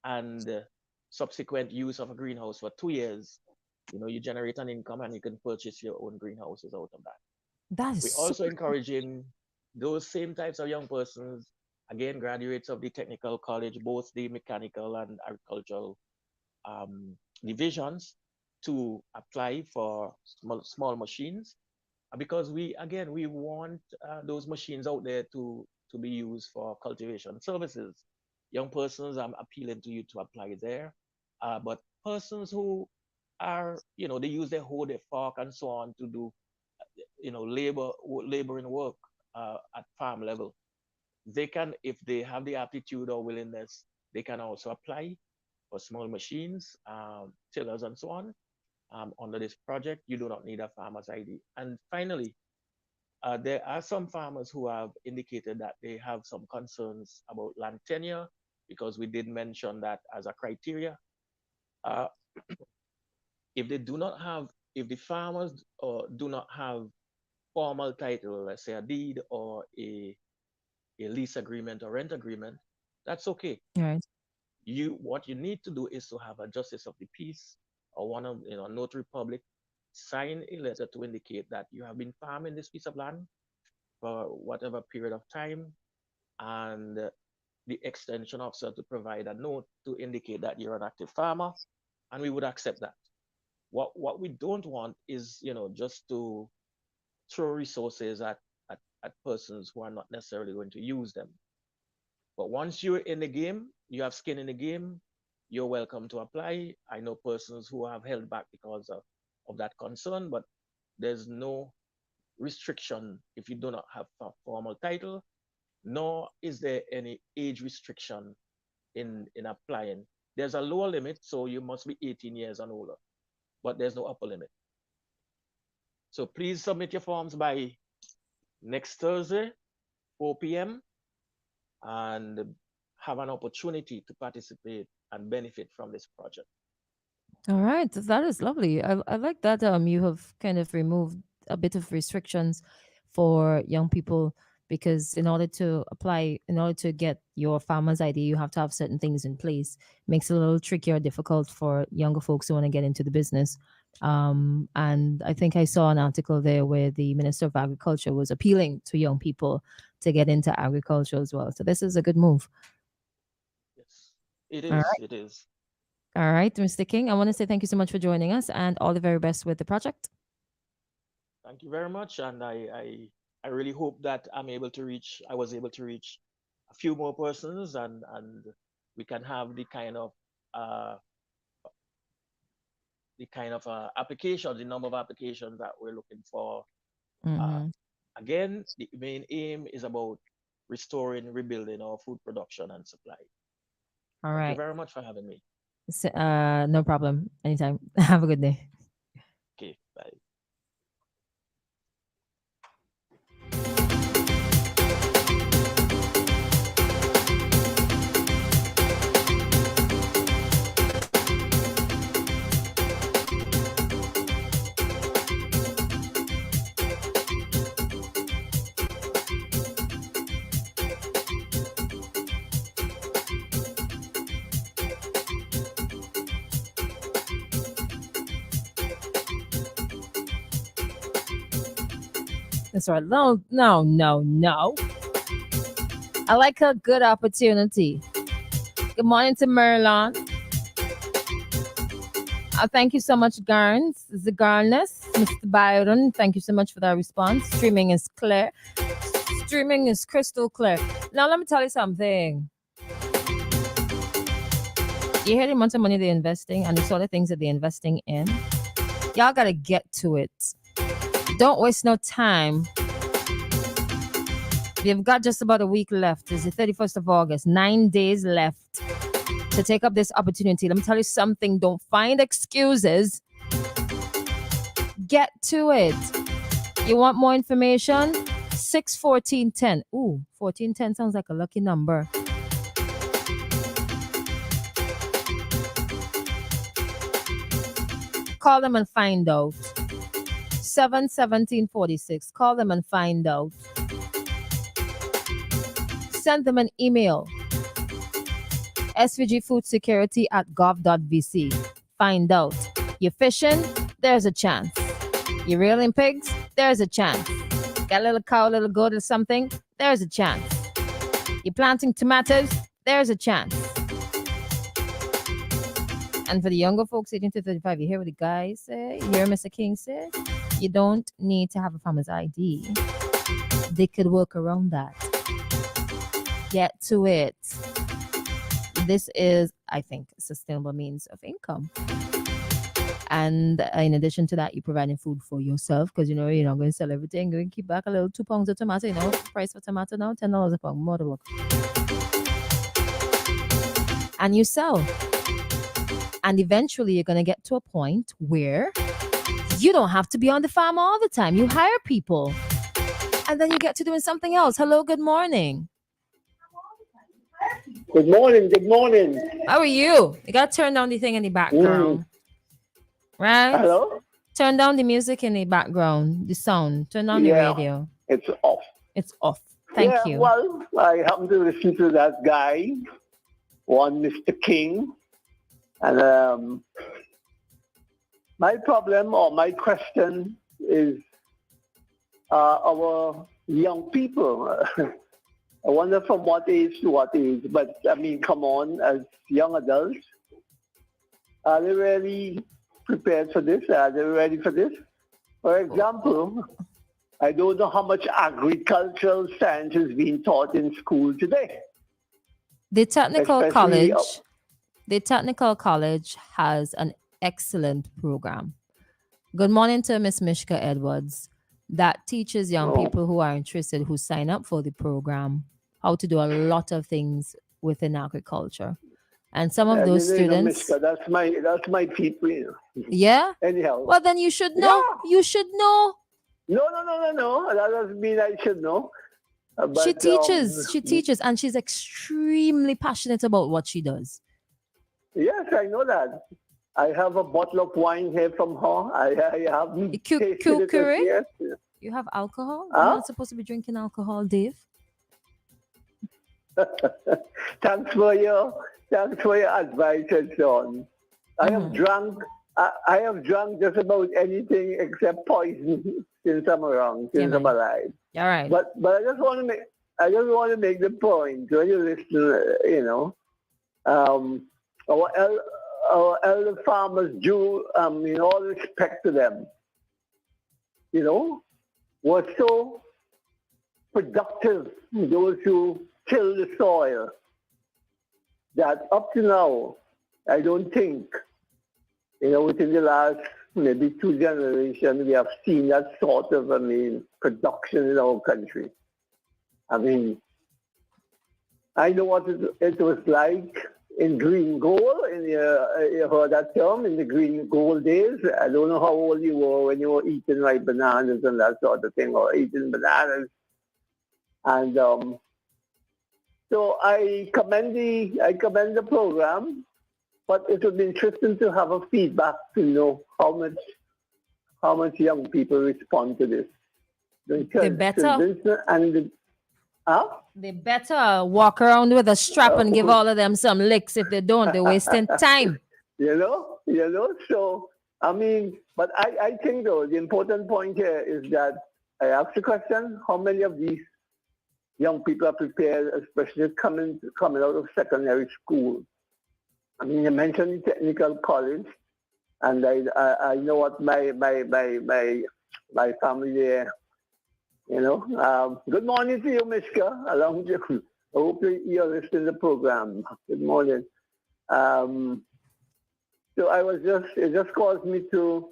[SPEAKER 6] and subsequent use of a greenhouse for 2 years. You generate an income and you can purchase your own greenhouses out of that.
[SPEAKER 5] That is
[SPEAKER 6] We're
[SPEAKER 5] so.
[SPEAKER 6] also encouraging those same types of young persons, again, graduates of the technical college, both the mechanical and agricultural divisions, to apply for small machines, because we want those machines out there to be used for cultivation services. Young persons, I'm appealing to you to apply there, but persons who are, they use their hoe, their fork, and so on to do, laboring work at farm level. They can, if they have the aptitude or willingness, they can also apply for small machines, tillers, and so on. Under this project, you do not need a farmer's ID. And finally, there are some farmers who have indicated that they have some concerns about land tenure, because we did mention that as a criteria. Uh, if they do not have, if the farmers do not have formal title, let's say a deed or a lease agreement or rent agreement, that's okay.
[SPEAKER 5] Right.
[SPEAKER 6] What you need to do is to have a justice of the peace or one of, notary public sign a letter to indicate that you have been farming this piece of land for whatever period of time, and the extension officer to provide a note to indicate that you're an active farmer, and we would accept that. What we don't want is, just to throw resources at persons who are not necessarily going to use them. But once you're in the game, you have skin in the game, you're welcome to apply. I know persons who have held back because of that concern, but there's no restriction if you do not have a formal title, nor is there any age restriction in applying. There's a lower limit, so you must be 18 years and older, but there's no upper limit. So please submit your forms by next Thursday, 4 p.m., and have an opportunity to participate and benefit from this project.
[SPEAKER 5] All right, that is lovely. I like that you have kind of removed a bit of restrictions for young people, because in order to apply, in order to get your farmer's ID, you have to have certain things in place. Makes it a little trickier, difficult for younger folks who want to get into the business. And I think I saw an article there where the Minister of Agriculture was appealing to young people to get into agriculture as well. So this is a good move.
[SPEAKER 6] Yes, it
[SPEAKER 5] All
[SPEAKER 6] is.
[SPEAKER 5] right.
[SPEAKER 6] It is.
[SPEAKER 5] All right, Mr. King, I want to say thank you so much for joining us and all the very best with the project.
[SPEAKER 6] Thank you very much, and I really hope that I was able to reach a few more persons, and we can have uh, applications, the number of applications that we're looking for. Uh,
[SPEAKER 5] Mm-hmm.
[SPEAKER 6] Again, the main aim is about restoring, rebuilding our food production and supply.
[SPEAKER 5] All
[SPEAKER 6] Thank you
[SPEAKER 5] right.
[SPEAKER 6] very much for having me.
[SPEAKER 5] No problem. Anytime. Have a good day.
[SPEAKER 6] Okay, bye.
[SPEAKER 5] That's right. No, no, no, no. I like a good opportunity. Good morning to Merlon. Thank you so much, Garns. The Garness, Mr. Byron. Thank you so much for that response. Streaming is clear. Streaming is crystal clear. Now, let me tell you something. You hear the amount of money they're investing and the sort of things that they're investing in? Y'all got to get to it. Don't waste no time. We've got just about a week left. It's the 31st of August. 9 days left to take up this opportunity. Let me tell you something. Don't find excuses. Get to it. You want more information? 61410. Ooh, 1410 sounds like a lucky number. Call them and find out. 71746. Call them and find out. Send them an email. svgfoodsecurity@gov.vc. Find out. You're fishing? There's a chance. You're rearing pigs? There's a chance. Got a little cow, a little goat or something? There's a chance. You're planting tomatoes? There's a chance. And for the younger folks 18 to 35, you hear what the guys say? You hear Mr. King say? You don't need to have a farmer's ID. They could work around that. Get to it. This is, I think, a sustainable means of income. And in addition to that, you're providing food for yourself because, you're not going to sell everything. You're going to keep back a little 2 pounds of tomato. Price for tomato now, $10 a pound. More to work. And you sell. And eventually you're going to get to a point where you don't have to be on the farm all the time. You hire people. And then you get to doing something else. Hello, good morning.
[SPEAKER 7] Good morning. Good morning.
[SPEAKER 5] How are you? You got to turn down the thing in the background. Right?
[SPEAKER 7] Hello?
[SPEAKER 5] Turn down the music in the background, the sound. Turn down the radio.
[SPEAKER 7] It's off.
[SPEAKER 5] It's off. Thank you.
[SPEAKER 7] Well, I happen to listen to that guy, one Mr. King. And my problem or my question is our young people. I wonder from what age to what age, but I mean, come on, as young adults, are they really prepared for this? Are they ready for this? For example, I don't know how much agricultural science is being taught in school today.
[SPEAKER 5] The technical college has an excellent program. Good morning to Miss Mishka Edwards that teaches young people who are interested, who sign up for the program, how to do a lot of things within agriculture. And some of those students...
[SPEAKER 7] Mishka, that's my people.
[SPEAKER 5] Yeah?
[SPEAKER 7] Anyhow.
[SPEAKER 5] Well, then you should know. Yeah. You should know.
[SPEAKER 7] No. That doesn't mean I should know. But,
[SPEAKER 5] she teaches, and she's extremely passionate about what she does.
[SPEAKER 7] Yes, I know that. I have a bottle of wine here from her. I have
[SPEAKER 5] Yes. You have alcohol? Huh? You're not supposed to be drinking alcohol, Dave.
[SPEAKER 7] Thanks for your advice and so on. I have drunk just about anything except poison since I'm around, since I'm alive.
[SPEAKER 5] All right.
[SPEAKER 7] But I just want to make the point when you listen, our elder farmers do, in all respect to them, were so productive, those who till the soil, that up to now, I don't think, within the last maybe 2 generations, we have seen that sort of, production in our country. I know what it was like in green gold, and you heard that term, in the green gold days. I don't know how old you were when you were eating ripe bananas and that sort of thing, or eating bananas. And so I commend the program, but it would be interesting to have a feedback to know how much young people respond to this.
[SPEAKER 5] They better walk around with a strap and give all of them some licks. If they don't, they're wasting time.
[SPEAKER 7] So, but I think, though, the important point here is that I asked the question, how many of these young people are prepared, especially coming out of secondary school? I mean, you mentioned technical college, and I know what my family there, you know. Good morning to you, Mishka. Along with you. I hope you're listening to the program. Good morning. So it just caused me to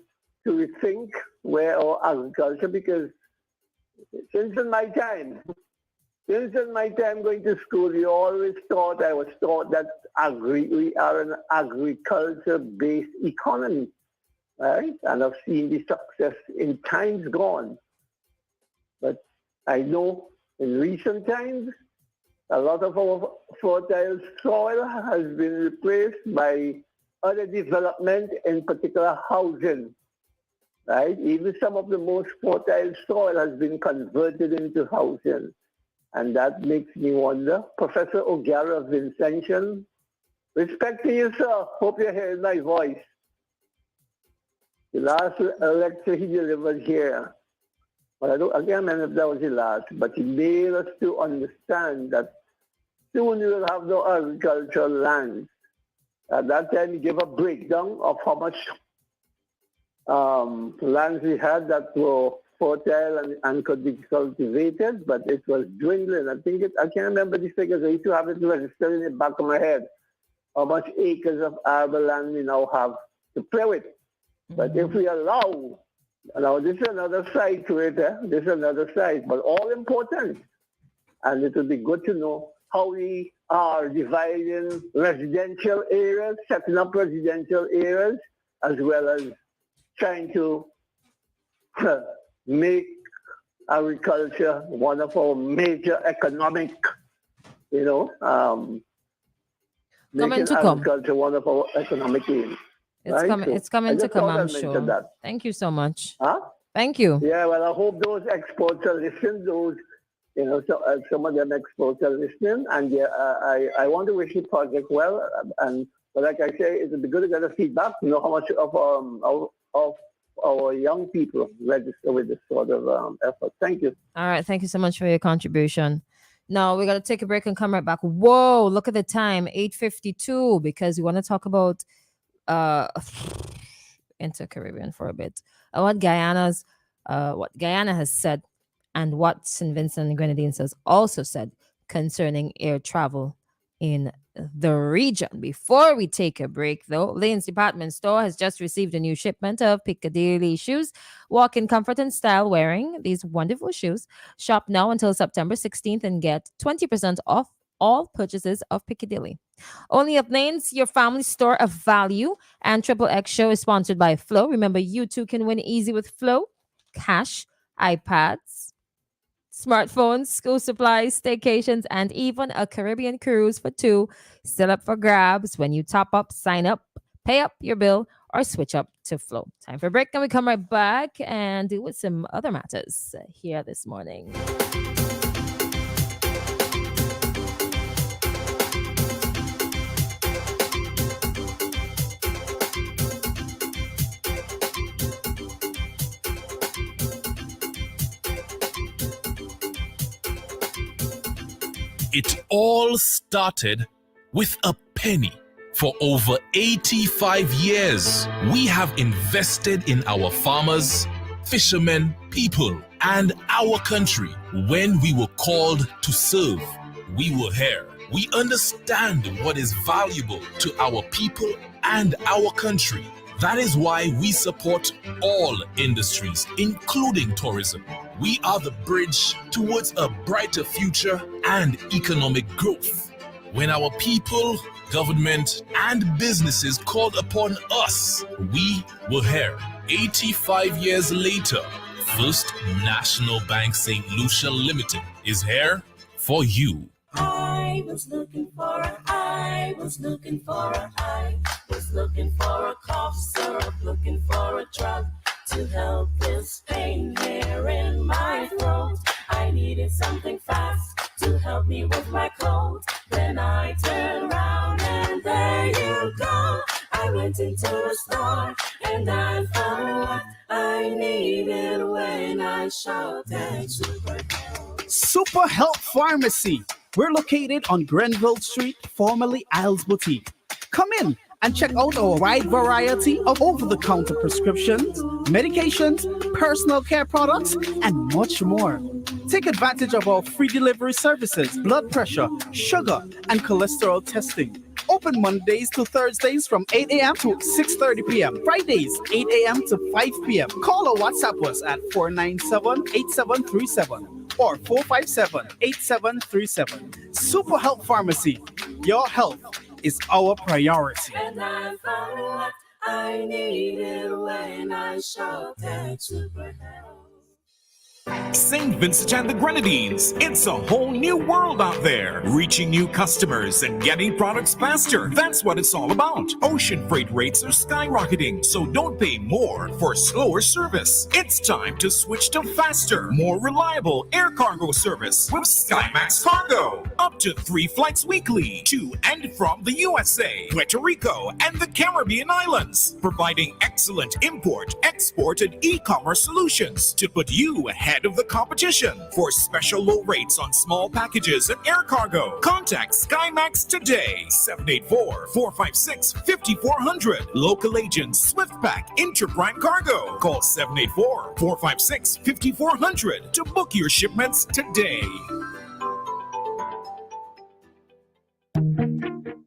[SPEAKER 7] rethink where our agriculture, because since in my time going to school, I was taught that we are an agriculture-based economy, right? And I've seen the success in times gone. But I know in recent times, a lot of our fertile soil has been replaced by other development, in particular housing, right? Even some of the most fertile soil has been converted into housing. And that makes me wonder. Professor O'Gara Vincentian, respect to you, sir. Hope you're hearing my voice. The last lecture he delivered here, but I can't remember if that was the last, but he made us to understand that soon we will have no agricultural land. At that time, he gave a breakdown of how much lands we had that were fertile and could be cultivated, but it was dwindling. I can't remember the figures. I used to have it registered in the back of my head, how much acres of arable land we now have to play with. But if we allow, now this is another side to it, this is another side, but all important. And it would be good to know how we are dividing residential areas, setting up residential areas, as well as trying to make agriculture one of our major economic, making agriculture one of our economic aims.
[SPEAKER 5] It's coming to come, I'm sure. That. Thank you so much. Huh? Thank you.
[SPEAKER 7] Yeah, well, I hope those experts are listening. Some of them experts are listening, and I want to wish the project well. But like I say, it would be good to get a feedback. Know how much of our young people register with this sort of effort. Thank you.
[SPEAKER 5] All right, thank you so much for your contribution. Now we're gonna take a break and come right back. Whoa, look at the time, 8:52, because we want to talk about inter-Caribbean for a bit. What Guyana has said, and what St. Vincent and Grenadines has also said concerning air travel in the region. Before we take a break, though, Lane's department store has just received a new shipment of Piccadilly shoes. Walk in comfort and style wearing these wonderful shoes. Shop now until September 16th and get 20% off all purchases of Piccadilly. Only at Lane's, your family store of value. And Triple X Show is sponsored by Flow. Remember, you too can win easy with Flow. Cash, iPads, smartphones, school supplies, staycations, and even a Caribbean cruise for two. Still up for grabs when you top up, sign up, pay up your bill, or switch up to Flow. Time for a break, and we come right back and deal with some other matters here this morning.
[SPEAKER 8] It all started with a penny. For over 85 years, we have invested in our farmers, fishermen, people, and our country. When we were called to serve, we were here. We understand what is valuable to our people and our country. That is why we support all industries, including tourism. We are the bridge towards a brighter future and economic growth. When our people, government, and businesses called upon us, we were here. 85 years later, First National Bank St. Lucia Limited is here for you.
[SPEAKER 9] I was looking for a cough syrup, looking for a drug to help this pain here in my throat. I needed something fast to help me with my cold. Then I turned around and there you go. I went into the store and I found what I needed when I I shouted super help.
[SPEAKER 10] Super Help Pharmacy. We're located on Grenville Street, formerly Isles Boutique. Come in and check out our wide variety of over-the-counter prescriptions, medications, personal care products, and much more. Take advantage of our free delivery services, blood pressure, sugar, and cholesterol testing. Open Mondays to Thursdays from 8 a.m. to 6:30 p.m. Fridays, 8 a.m. to 5 p.m. Call or WhatsApp us at 497-8737 or 457-8737. Super Help Pharmacy. Your health is our priority.
[SPEAKER 9] And I found what I needed when I shouted super help.
[SPEAKER 11] St. Vincent and the Grenadines. It's a whole new world out there. Reaching new customers and getting products faster. That's what it's all about. Ocean freight rates are skyrocketing, so don't pay more for slower service. It's time to switch to faster, more reliable air cargo service with SkyMax Cargo. Up to 3 flights weekly to and from the USA, Puerto Rico, and the Caribbean islands. Providing excellent import, export, and e-commerce solutions to put you ahead of the competition. For special low rates on small packages and air cargo, contact SkyMax today. 784-456-5400. Local agents SwiftPack Interprime Cargo. Call 784-456-5400 to book your shipments today.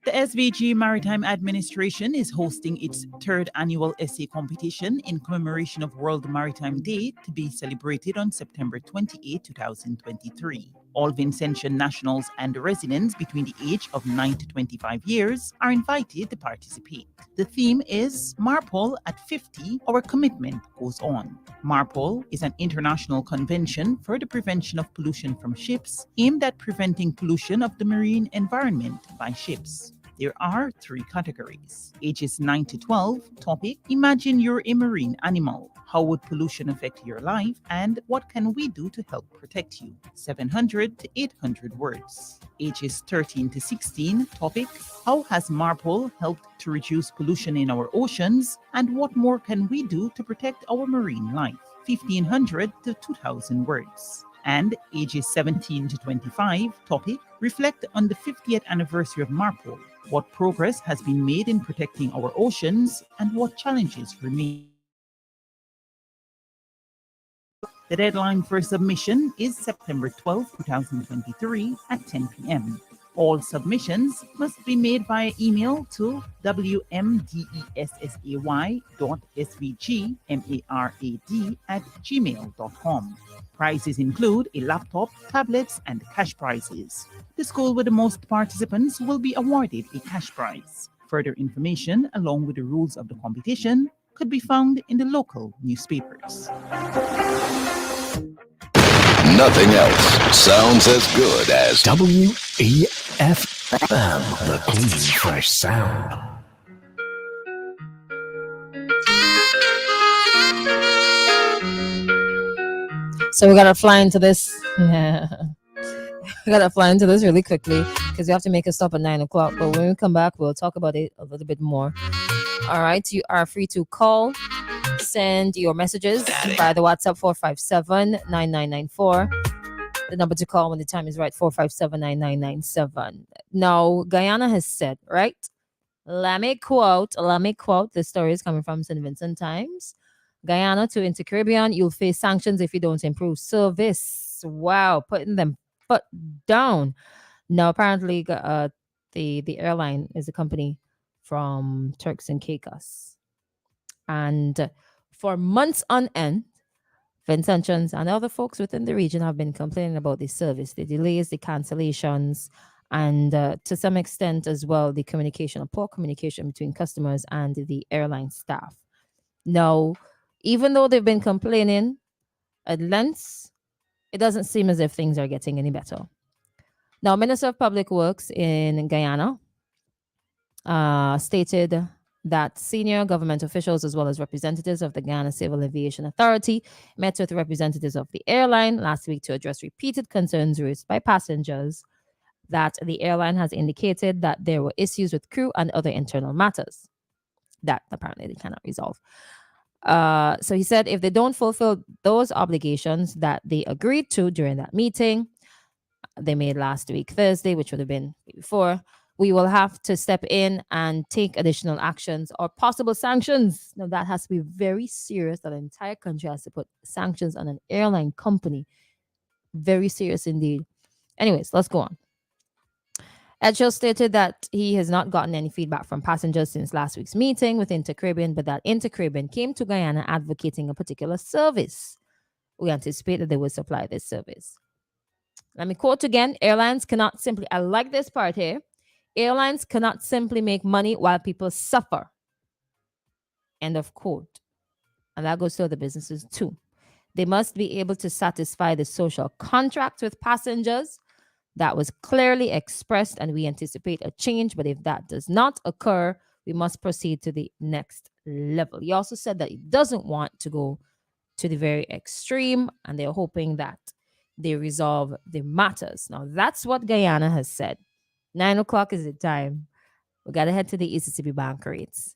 [SPEAKER 12] The SVG Maritime Administration is hosting its 3rd annual essay competition in commemoration of World Maritime Day to be celebrated on September 28, 2023. All Vincentian nationals and residents between the age of 9 to 25 years are invited to participate. The theme is MARPOL at 50, Our Commitment Goes On. MARPOL is an international convention for the prevention of pollution from ships aimed at preventing pollution of the marine environment by ships. There are 3 categories. Ages 9 to 12, topic, Imagine you're a marine animal. How would pollution affect your life? And what can we do to help protect you? 700 to 800 words. Ages 13 to 16, topic, How has MARPOL helped to reduce pollution in our oceans? And what more can we do to protect our marine life? 1500 to 2000 words. And ages 17 to 25, topic, Reflect on the 50th anniversary of MARPOL. What progress has been made in protecting our oceans and what challenges remain? The deadline for submission is September 12, 2023 at 10 p.m. All submissions must be made via email to wmdessay.svgmarad@gmail.com. Prizes include a laptop, tablets, and cash prizes. The school with the most participants will be awarded a cash prize. Further information, along with the rules of the competition, could be found in the local newspapers.
[SPEAKER 13] Nothing else sounds as good as
[SPEAKER 14] WEFM, the clean, fresh sound.
[SPEAKER 5] So we gotta fly into this. Yeah. We gotta fly into this really quickly because we have to make a stop at 9 o'clock. But when we come back, we'll talk about it a little bit more. All right, you are free to call, send your messages via the WhatsApp 457-9994. The number to call when the time is right, 457-9997. Now, Guyana has said, right? Let me quote. The story is coming from St. Vincent Times. Guyana to into Caribbean, you'll face sanctions if you don't improve service. Wow, putting them foot down. Now, apparently, the airline is a company from Turks and Caicos. And for months on end, Vincentians and other folks within the region have been complaining about the service, the delays, the cancellations, and to some extent as well, the communication, poor communication between customers and the airline staff. Now, even though they've been complaining at length, it doesn't seem as if things are getting any better. Now, Minister of Public Works in Guyana stated that senior government officials as well as representatives of the Guyana Civil Aviation Authority met with representatives of the airline last week to address repeated concerns raised by passengers that the airline has indicated that there were issues with crew and other internal matters that apparently they cannot resolve. So he said if they don't fulfill those obligations that they agreed to during that meeting they made last week, Thursday, which would have been before, we will have to step in and take additional actions or possible sanctions. Now, that has to be very serious. That an entire country has to put sanctions on an airline company. Very serious indeed. Anyways, let's go on. Edgell stated that he has not gotten any feedback from passengers since last week's meeting with Intercaribbean, but that Intercaribbean came to Guyana advocating a particular service. We anticipate that they will supply this service. Let me quote again. Airlines cannot simply, I like this part here. Airlines cannot simply make money while people suffer. End of quote. And that goes to other businesses too. They must be able to satisfy the social contract with passengers. That was clearly expressed, and we anticipate a change. But if that does not occur, we must proceed to the next level. He also said that he doesn't want to go to the very extreme, and they're hoping that they resolve the matters. Now, that's what Guyana has said. 9 o'clock is the time. We got to head to the ECCB bank rates.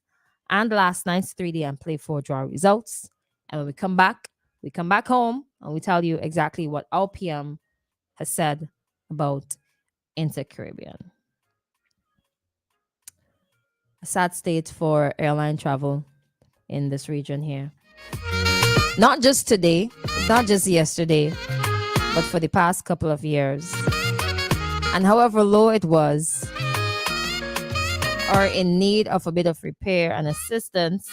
[SPEAKER 5] And last night's 3D and Play 4 draw results. And when we come back home and we tell you exactly what LPM has said about Intercaribbean. A sad state for airline travel in this region here. Not just today, not just yesterday, but for the past couple of years. And however low it was, or in need of a bit of repair and assistance,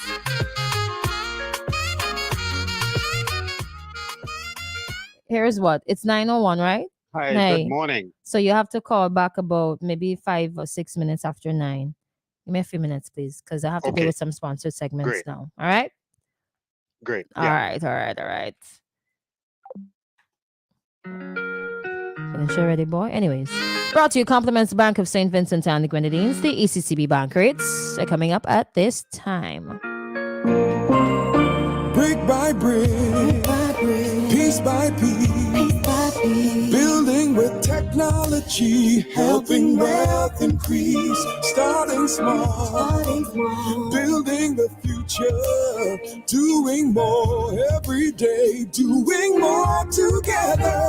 [SPEAKER 5] here's what. It's 9:01, right?
[SPEAKER 15] Hi, good morning.
[SPEAKER 5] So you have to call back about maybe 5 or 6 minutes after 9. Give me a few minutes, please, because I have to deal with some sponsored segments now. All right?
[SPEAKER 15] Great.
[SPEAKER 5] All right. Finish already, boy. Anyways, brought to you compliments Bank of St. Vincent and the Grenadines. The ECCB bank rates are coming up at this time.
[SPEAKER 2] Brick by brick, piece by piece, building with technology, helping wealth increase. Starting small, building the future, doing more every day, doing more together.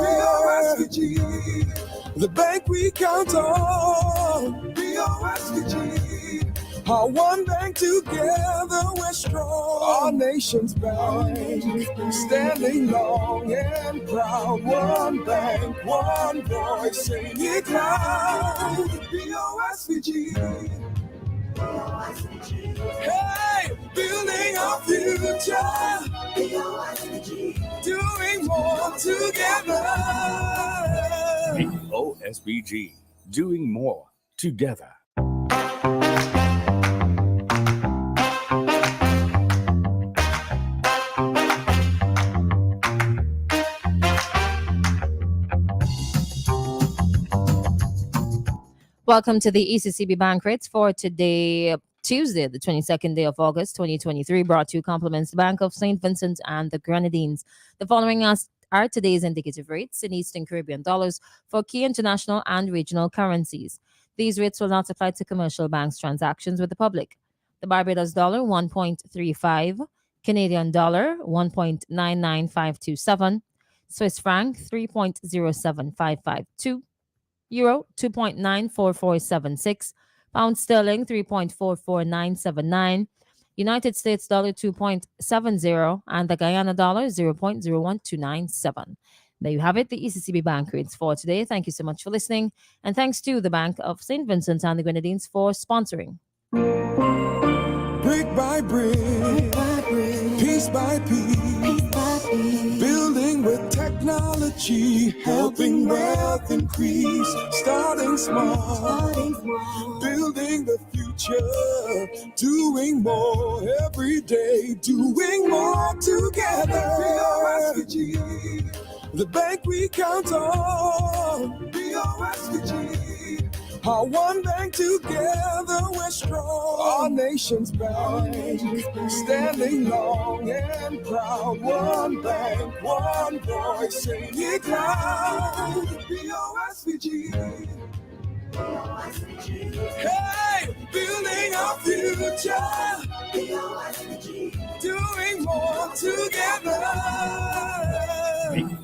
[SPEAKER 2] BOSVG, the bank we count on. BOSVG, our one bank together, we're strong. Our nation's bank, standing long and proud. One bank, one voice, sing it loud. BOSVG. Hey, building our future. Doing more together.
[SPEAKER 14] OSBG, doing more together.
[SPEAKER 5] Welcome to the ECCB bank rates for today, Tuesday, the 22nd day of August, 2023. Brought to you compliments the Bank of St. Vincent and the Grenadines. The following are today's indicative rates in Eastern Caribbean dollars for key international and regional currencies. These rates will not apply to commercial banks' transactions with the public. The Barbados dollar, 1.35. Canadian dollar, 1.99527. Swiss franc, 3.07552. Euro 2.94476, pound sterling 3.44979, United States dollar 2.70, and the Guyana dollar 0.01297. There you have it, the ECCB bank rates for today. Thank you so much for listening, and thanks to the Bank of St. Vincent and the Grenadines for sponsoring.
[SPEAKER 2] Brick by brick, piece by piece, building with technology, helping wealth increase. Starting small, building the future, doing more every day, doing more together. BOSVG, the bank we count on. BOSVG, our one bank together, we're strong. Our nation's bank, standing long and proud. One bank, one voice, sing it loud. BOSVG. Hey, building our future. Doing more together.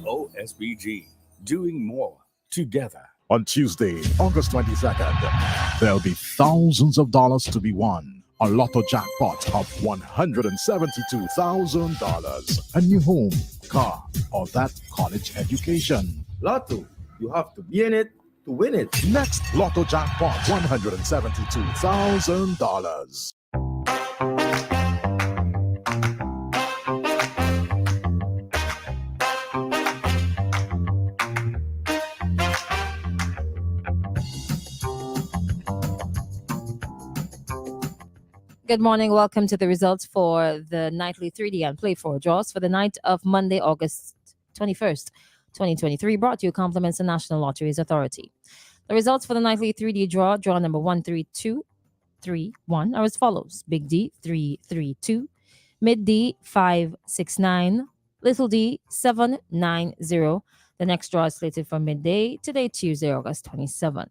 [SPEAKER 14] OSBG, doing more together. On Tuesday, August 22nd, there'll be thousands of dollars to be won. A lotto jackpot of $172,000. A new home, car, or that college education.
[SPEAKER 2] Lotto, you have to be in it to win it.
[SPEAKER 14] Next lotto jackpot, $172,000.
[SPEAKER 5] Good morning. Welcome to the results for the nightly 3D and Play 4 draws for the night of Monday, August 21st, 2023. Brought to you compliments the National Lotteries Authority. The results for the nightly 3D draw number 13231, are as follows. Big D 332, Mid D 569, Little D 790. The next draw is slated for midday today, Tuesday, August 22nd.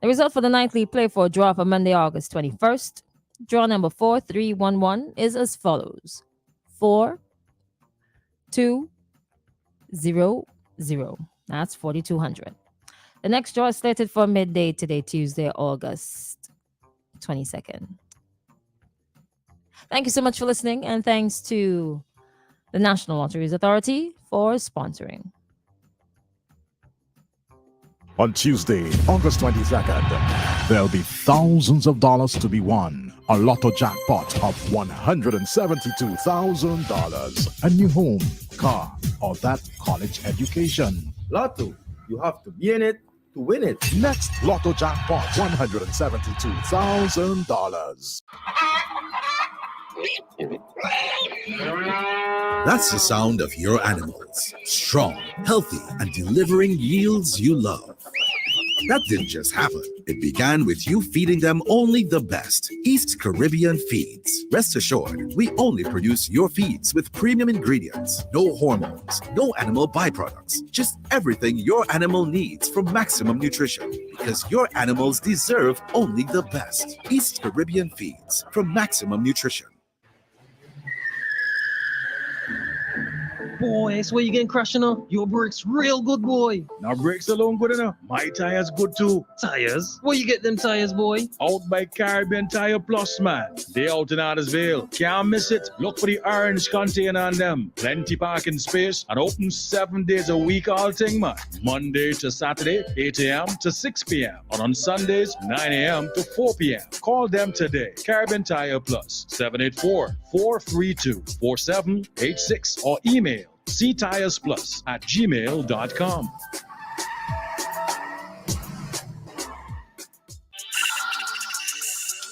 [SPEAKER 5] The result for the nightly Play 4 draw for Monday, August 21st. Draw number 4311 is as follows. 4200. That's 4,200. The next draw is slated for midday today, Tuesday, August 22nd. Thank you so much for listening, and thanks to the National Lotteries Authority for sponsoring.
[SPEAKER 14] On Tuesday, August 22nd, there'll be thousands of dollars to be won. A lotto jackpot of $172,000. A new home, car, or that college education.
[SPEAKER 2] Lotto, you have to be in it to win it.
[SPEAKER 14] Next lotto jackpot, $172,000.
[SPEAKER 16] That's the sound of your animals. Strong, healthy, and delivering yields you love. That didn't just happen. It began with you feeding them only the best. East Caribbean Feeds. Rest assured, we only produce your feeds with premium ingredients. No hormones, no animal byproducts. Just everything your animal needs for maximum nutrition. Because your animals deserve only the best. East Caribbean Feeds from Maximum Nutrition.
[SPEAKER 17] Boy, that's where you getting crushed enough. Your brakes real good, boy.
[SPEAKER 18] Now brakes alone good enough. My tires good too.
[SPEAKER 17] Tires? Where you get them tires, boy?
[SPEAKER 18] Out by Caribbean Tire Plus, man. They out in Addersville. Can't miss it. Look for the orange container on them. Plenty parking space and open 7 days a week all thing, man. Monday to Saturday, 8 a.m. to 6 p.m. And on Sundays, 9 a.m. to 4 p.m. Call them today. Caribbean Tire Plus, 784-432-4786 or email ctiresplus@gmail.com.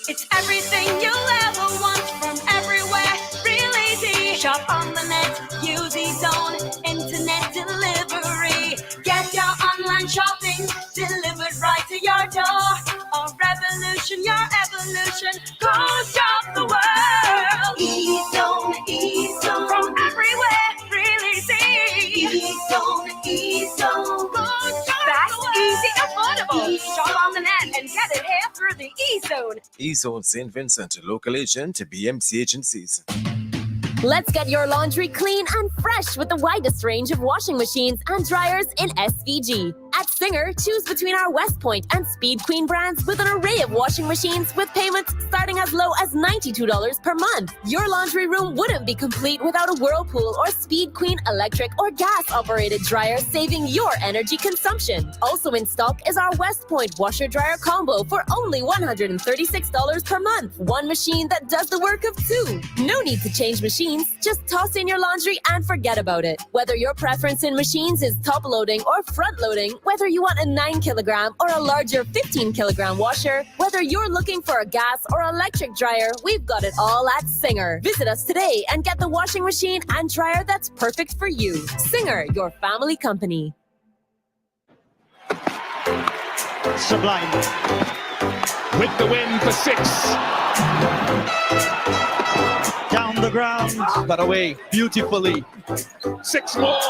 [SPEAKER 3] It's everything you'll ever want from everywhere, real easy. Shop on the net, use eZone, internet delivery. Get your online shopping delivered right to your door. A revolution, your evolution, go shop the world. eZone, eZone, from everywhere, real easy. eZone, eZone, go shop fast, easy, affordable. Shop on the net and get it here through the eZone.
[SPEAKER 19] eZone St. Vincent, local agent to BMC agencies.
[SPEAKER 20] Let's get your laundry clean and fresh with the widest range of washing machines and dryers in SVG. At Singer, choose between our West Point and Speed Queen brands with an array of washing machines with payments starting as low as $92 per month. Your laundry room wouldn't be complete without a Whirlpool or Speed Queen electric or gas-operated dryer, saving your energy consumption. Also in stock is our West Point washer-dryer combo for only $136 per month. One machine that does the work of two. No need to change machines. Just toss in your laundry and forget about it. Whether your preference in machines is top loading or front loading, whether you want a 9 kilogram or a larger 15 kilogram washer, whether you're looking for a gas or electric dryer, we've got it all at Singer. Visit us today and get the washing machine and dryer that's perfect for you. Singer, your family company.
[SPEAKER 21] Sublime with the win for 6. Down
[SPEAKER 17] the ground. Got away beautifully.
[SPEAKER 11] 6 more.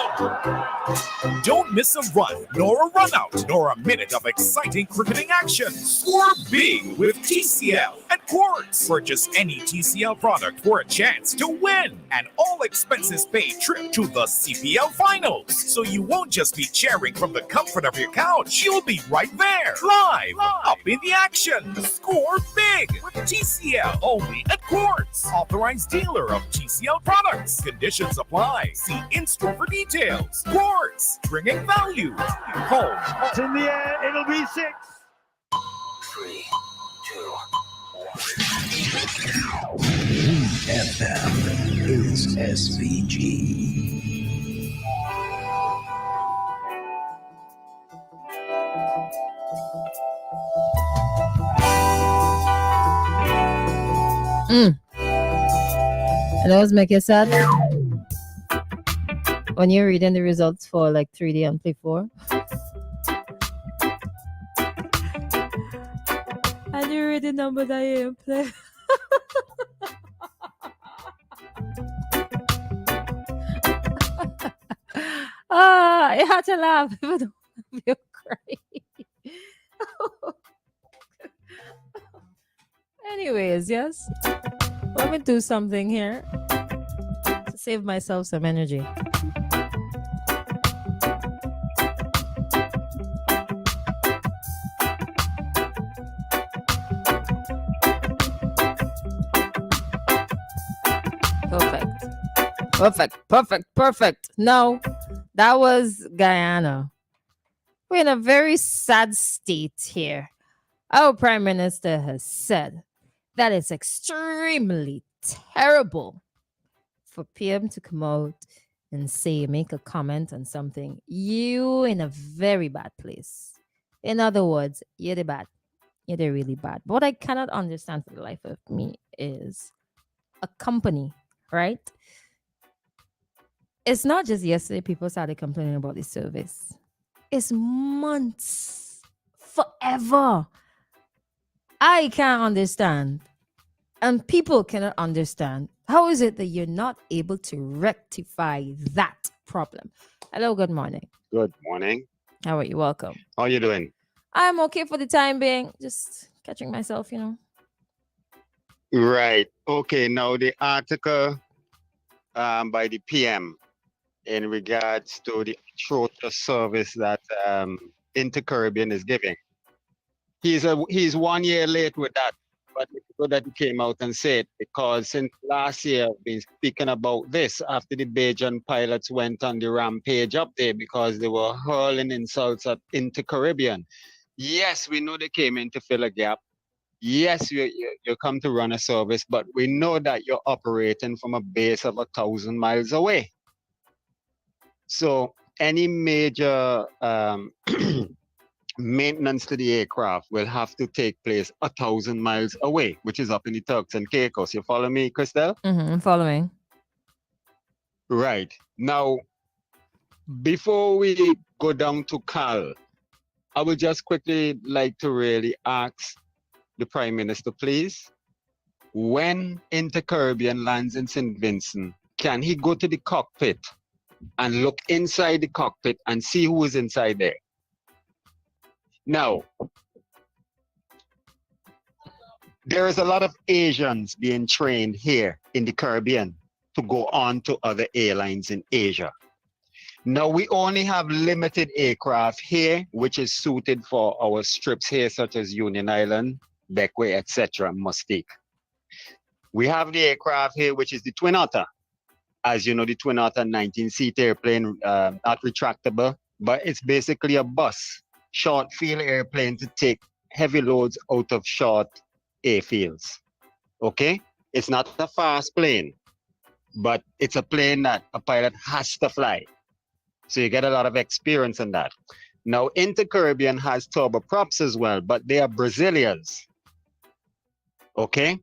[SPEAKER 11] Don't miss a run, nor a run out, nor a minute of exciting cricketing action. Score big with TCL and Quartz. Purchase any TCL product for a chance to win. An all expenses paid trip to the CPL finals. So you won't just be cheering from the comfort of your couch. You'll be right there, live, up in the action. Score big with TCL only at Quartz. Authorized dealer of TCL products. Conditions apply. See in-store for details. Quartz, bringing value home.
[SPEAKER 17] It's in the air. It'll be 6.
[SPEAKER 13] 3, 2, 1. WEFM is SVG.
[SPEAKER 5] And that was make you sad when you're reading the results for like 3D and Play 4. And you read the number that you play. I had to laugh, but you cry. Anyways, yes. Let me do something here to save myself some energy. Perfect. No, that was Guyana. We're in a very sad state here. Our Prime Minister has said that it's extremely terrible for PM to come out and say, make a comment on something. You in a very bad place. In other words, you're the bad. You're the really bad. But what I cannot understand for the life of me is a company, right? It's not just yesterday people started complaining about the service. It's months, forever. I can't understand. And people cannot understand. How is it that you're not able to rectify that problem? Hello, good morning.
[SPEAKER 15] Good morning.
[SPEAKER 5] How are you? Welcome.
[SPEAKER 15] How are you doing?
[SPEAKER 5] I'm okay for the time being. Just catching myself,
[SPEAKER 15] Right. Okay. Now the article by the PM in regards to the atrocious service that Inter-Caribbean is giving. He's 1 year late with that, but it's good that he came out and said, because since last year I've been speaking about this after the Bajan pilots went on the rampage up there because they were hurling insults at Inter-Caribbean. Yes, we know they came in to fill a gap. Yes, you come to run a service, but we know that you're operating from a base of 1,000 miles away. So any major maintenance to the aircraft will have to take place 1,000 miles away, which is up in the Turks and Caicos. You follow me, Christal?
[SPEAKER 5] I'm following.
[SPEAKER 15] Right. Now, before we go down to Cal, I would just quickly like to really ask the Prime Minister, please, when Inter-Caribbean lands in St. Vincent, can he go to the cockpit and look inside the cockpit and see who is inside there? Now, there is a lot of Asians being trained here in the Caribbean to go on to other airlines in Asia. Now, we only have limited aircraft here, which is suited for our strips here, such as Union Island, Beckway, etc., Mustique. We have the aircraft here, which is the Twin Otter. As you know, the Twin Otter 19-seat airplane, not retractable, but it's basically a bus, short field airplane to take heavy loads out of short airfields. Okay? It's not a fast plane, but it's a plane that a pilot has to fly. So you get a lot of experience in that. Now, Inter-Caribbean has turboprops as well, but they are Brazilians. Okay?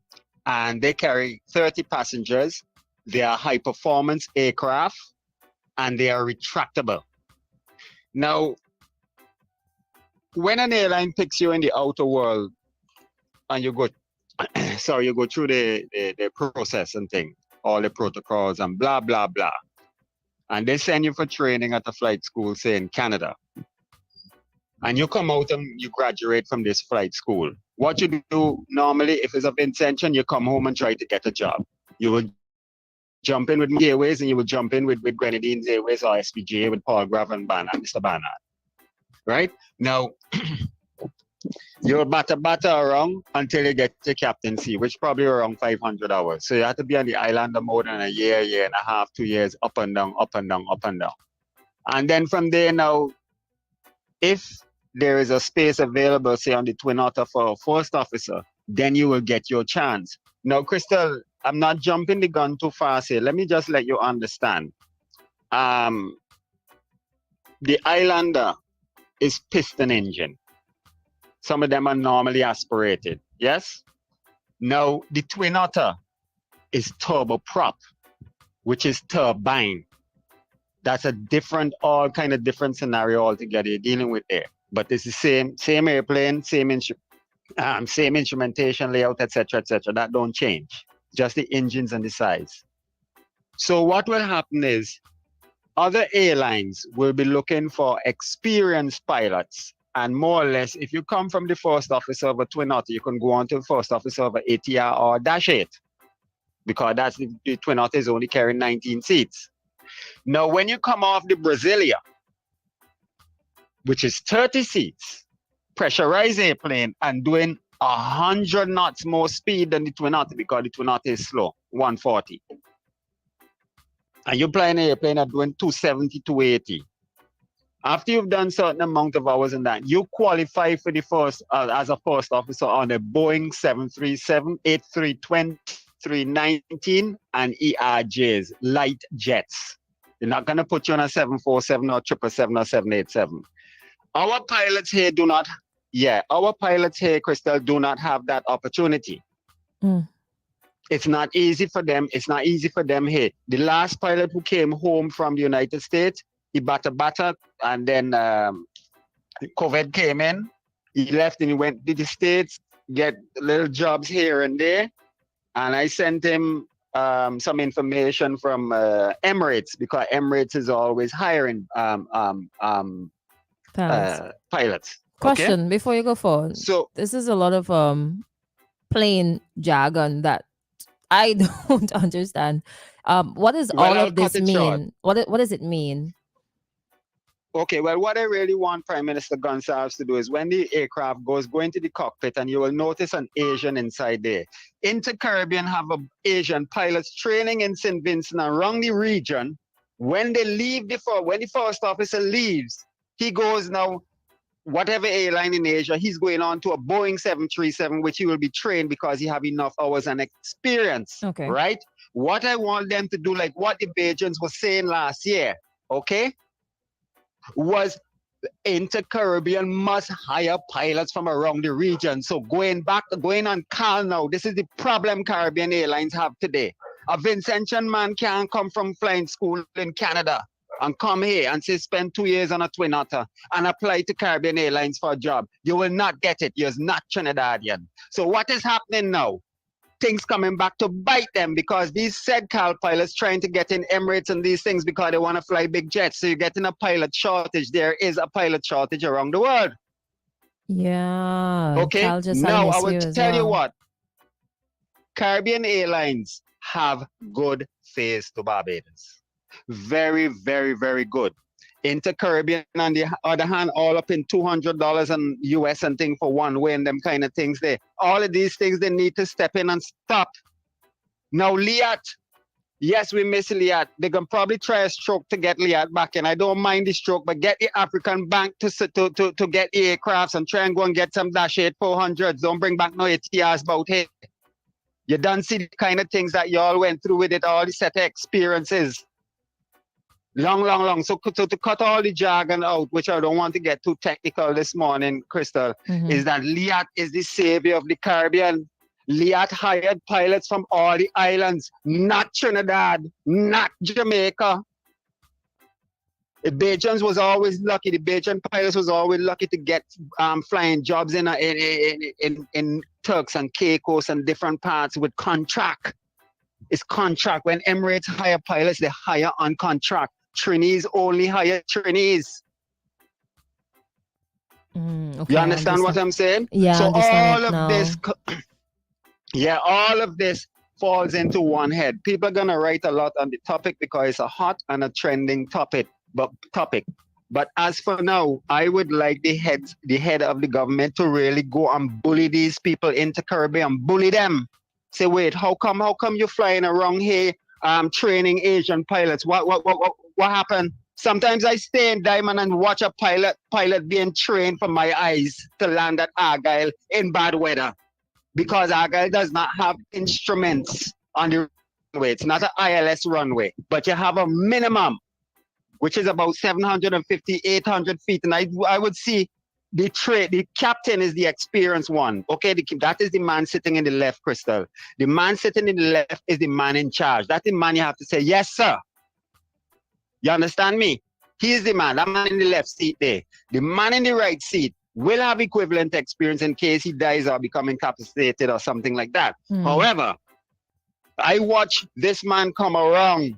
[SPEAKER 15] And they carry 30 passengers. They are high-performance aircraft, and they are retractable. Now, when an airline picks you in the outer world, and you go, you go through the process and thing, all the protocols and blah, blah, blah. And they send you for training at a flight school, say in Canada. And you come out and you graduate from this flight school. What you do normally, if it's a Vincentian, you come home and try to get a job. You will jump in with Airways and you will jump in with Grenadines Airways or SPGA with Paul Grav and Mr. Barnard. Right? Now, you'll batter around until you get to captaincy, which probably around 500 hours. So you have to be on the island more than a year, year and a half, 2 years, up and down, up and down, up and down. And then from there now, if there is a space available, say on the Twin Otter for a first officer, then you will get your chance. Now, Christal, I'm not jumping the gun too fast here. Let me just let you understand. The Islander is piston engine. Some of them are normally aspirated, yes? Now, the Twin Otter is turboprop, which is turbine. That's a different, all kind of different scenario altogether you're dealing with there. But it's the same airplane, same instrumentation layout, etc., etc. That don't change. Just the engines and the size. So what will happen is other airlines will be looking for experienced pilots. And more or less, if you come from the first officer of a Twin Otter, you can go on to the first officer of an ATR or Dash 8. Because that's the Twin Otter is only carrying 19 seats. Now, when you come off the Brasilia, which is 30 seats, pressurized airplane, and doing 100 knots more speed than the Twin Otter, because the Twin Otter is slow, 140. And you're flying an airplane at doing 270, 280. After you've done certain amount of hours in that, you qualify for the first, as a first officer on a Boeing 737, 8320, 319, and ERJs, light jets. They're not going to put you on a 747 or 777 or 787. Our pilots here Christal, do not have that opportunity. It's not easy for them. It's not easy for them here. The last pilot who came home from the United States, he batter, and then COVID came in. He left and he went to the States, get little jobs here and there. And I sent him some information from Emirates, because Emirates is always hiring pilots.
[SPEAKER 5] Question
[SPEAKER 15] Okay?
[SPEAKER 5] before you go forward. So this is a lot of plain jargon that I don't understand. What does
[SPEAKER 15] Well,
[SPEAKER 5] all
[SPEAKER 15] I'll
[SPEAKER 5] of this
[SPEAKER 15] cut it short.
[SPEAKER 5] mean? What does it mean?
[SPEAKER 15] Okay, well, what I really want Prime Minister Gonsalves to do is when the aircraft go into the cockpit, and you will notice an Asian inside there. Inter-Caribbean have Asian pilots training in St. Vincent around the region. When they leave when the first officer leaves, he goes now, whatever airline in Asia, he's going on to a Boeing 737, which he will be trained because he have enough hours and experience.
[SPEAKER 5] Okay.
[SPEAKER 15] Right? What I want them to do, like what the Bajans were saying last year, okay, was Inter-Caribbean must hire pilots from around the region. So going on call now, this is the problem Caribbean Airlines have today. A Vincentian man can't come from flying school in Canada and come here and say spend 2 years on a Twin Otter and apply to Caribbean Airlines for a job. You will not get it. You're not Trinidadian. So what is happening now? Things coming back to bite them, because these said CAL pilots trying to get in Emirates and these things because they want to fly big jets. So you're getting a pilot shortage. There is a pilot shortage around the world.
[SPEAKER 5] Yeah.
[SPEAKER 15] Okay.
[SPEAKER 5] Cal just had
[SPEAKER 15] Now
[SPEAKER 5] an
[SPEAKER 15] I
[SPEAKER 5] issue
[SPEAKER 15] will
[SPEAKER 5] as
[SPEAKER 15] tell you
[SPEAKER 5] well.
[SPEAKER 15] what. Caribbean Airlines have good fares to Barbados. Very, very, very good. Inter-Caribbean, on the other hand, all up in $200 and US and thing for one way and them kind of things there. All of these things they need to step in and stop. Now, Liat, yes, we miss Liat. They can probably try a stroke to get Liat back, and I don't mind the stroke, but get the African Bank to get aircrafts and try and go and get some Dash 8 400s. Don't bring back no ATRs about here. You don't see the kind of things that y'all went through with it, all the set of experiences. Long. So to cut all the jargon out, which I don't want to get too technical this morning, Christal, is that Liat is the savior of the Caribbean. Liat hired pilots from all the islands, not Trinidad, not Jamaica. The Bajans was always lucky. The Bajan pilots was always lucky to get flying jobs in Turks and Caicos and different parts with contract. It's contract. When Emirates hire pilots, they hire on contract. Trainees only hire trainees.
[SPEAKER 5] Okay,
[SPEAKER 15] You
[SPEAKER 5] I
[SPEAKER 15] understand what I'm saying?
[SPEAKER 5] Yeah, I
[SPEAKER 15] So
[SPEAKER 5] understand
[SPEAKER 15] all
[SPEAKER 5] it
[SPEAKER 15] of
[SPEAKER 5] now.
[SPEAKER 15] this, all of this falls into one head. People are gonna write a lot on the topic because it's a hot and a trending topic. But as for now, I would like the head of the government to really go and bully these people into Caribbean, bully them. Say, wait, how come you're flying around here, training Asian pilots? What happened? Sometimes I stay in Diamond and watch a pilot being trained from my eyes to land at Argyle in bad weather, because Argyle does not have instruments on the runway. It's not an ILS runway, but you have a minimum, which is about 750, 800 feet. And I would see the captain is the experienced one. Okay, that is the man sitting in the left, Christal. The man sitting in the left is the man in charge. That's the man you have to say, yes, sir. You understand me? He is the man, that man in the left seat there. The man in the right seat will have equivalent experience in case he dies or become incapacitated or something like that. However, I watch this man come around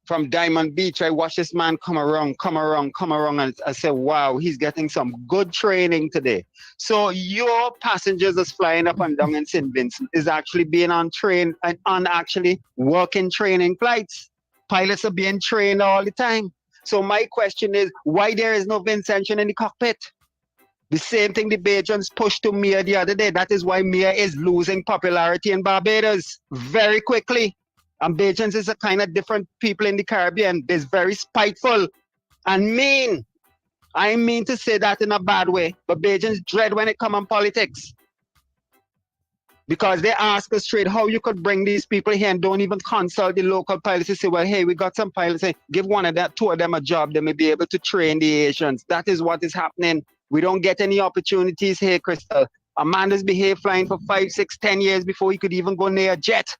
[SPEAKER 15] from Diamond Beach. I watch this man come around, and I say, wow, he's getting some good training today. So your passengers that's flying up and down in St. Vincent is actually being on actually working training flights. Pilots are being trained all the time. So my question is, why there is no Vincentian in the cockpit? The same thing the Bajans pushed to Mia the other day. That is why Mia is losing popularity in Barbados very quickly. And Bajans is a kind of different people in the Caribbean. They're very spiteful and mean. I mean to say that in a bad way, but Bajans dread when it comes on politics. Because they ask us straight how you could bring these people here and don't even consult the local pilots to say, well, hey, we got some pilots, hey, give two of them a job, they may be able to train the Asians. That is what is happening. We don't get any opportunities here, Christal. A man has behaved flying for 5, 6, 10 years before he could even go near a jet.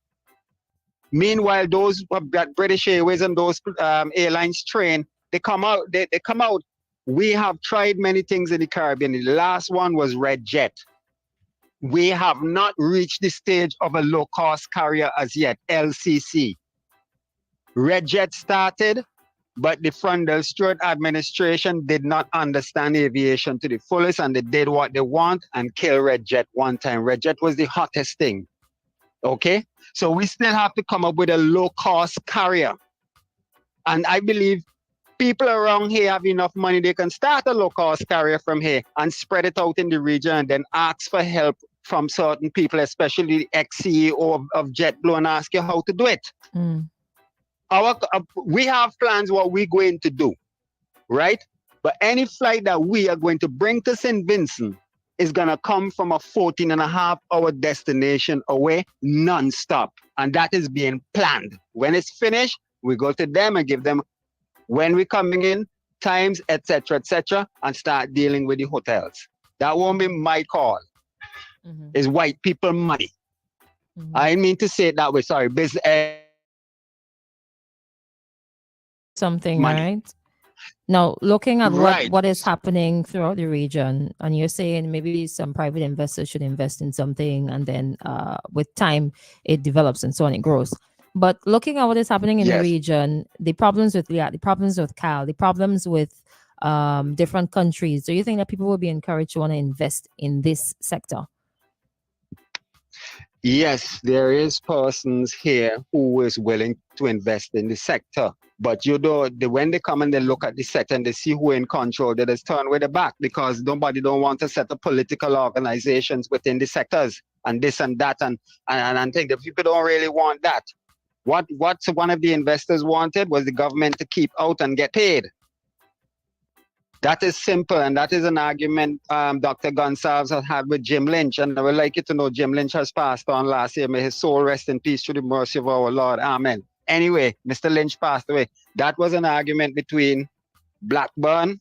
[SPEAKER 15] Meanwhile, those that British Airways and those airlines train, they come out. They come out. We have tried many things in the Caribbean. The last one was Red Jet. We have not reached the stage of a low-cost carrier as yet, LCC. Red Jet started, but the Frondel Stewart administration did not understand aviation to the fullest, and they did what they want and kill Red Jet one time. Red Jet was the hottest thing. Okay? So we still have to come up with a low-cost carrier. And I believe people around here have enough money, they can start a low-cost carrier from here and spread it out in the region and then ask for help from certain people, especially the ex-CEO of JetBlue, and ask you how to do it. We have plans what we're going to do, right? But any flight that we are going to bring to St. Vincent is going to come from a 14.5-hour destination away, non-stop. And that is being planned. When it's finished, we go to them and give them when we're coming in, times, etc., and start dealing with the hotels. That won't be my call. It's white people money. I mean to say it that way, sorry.
[SPEAKER 5] Something,
[SPEAKER 15] money.
[SPEAKER 5] right? Now, looking at
[SPEAKER 15] Right.
[SPEAKER 5] what is happening throughout the region, and you're saying maybe some private investors should invest in something, and then with time it develops and so on, it grows. But looking at what is happening in the
[SPEAKER 15] Yes.
[SPEAKER 5] region, the problems with LIAT, the problems with CAL, the problems with different countries, do you think that people will be encouraged to want to invest in this sector?
[SPEAKER 15] Yes, there is persons here who is willing to invest in the sector. But when they come and they look at the sector and they see who in control, they just turn with the back because nobody don't want to set up political organizations within the sectors and this and that. And I think that people don't really want that. What one of the investors wanted was the government to keep out and get paid. That is simple, and that is an argument Dr. Gonsalves has had with Jim Lynch. And I would like you to know Jim Lynch has passed on last year. May his soul rest in peace through the mercy of our Lord. Amen. Anyway, Mr. Lynch passed away. That was an argument between Blackburn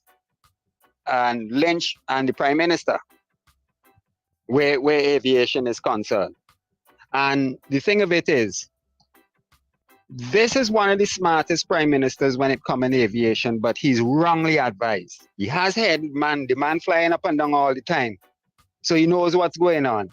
[SPEAKER 15] and Lynch and the Prime Minister, where aviation is concerned. And the thing of it is, this is one of the smartest prime ministers when it comes in aviation, but he's wrongly advised. He has the man flying up and down all the time. So he knows what's going on,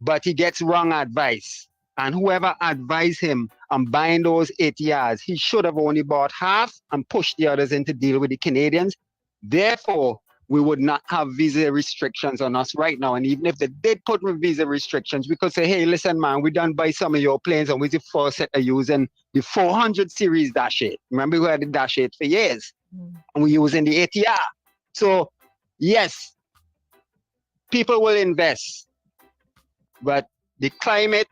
[SPEAKER 15] but he gets wrong advice. And whoever advised him on buying those ATRs, he should have only bought half and pushed the others in to deal with the Canadians. Therefore, we would not have visa restrictions on us right now. And even if they did put visa restrictions, we could say, hey, listen, man, we done buy some of your planes and we're the first set of using the 400 series Dash 8. Remember, we had the Dash 8 for years. And we're using the ATR. So, yes, people will invest. But the climate,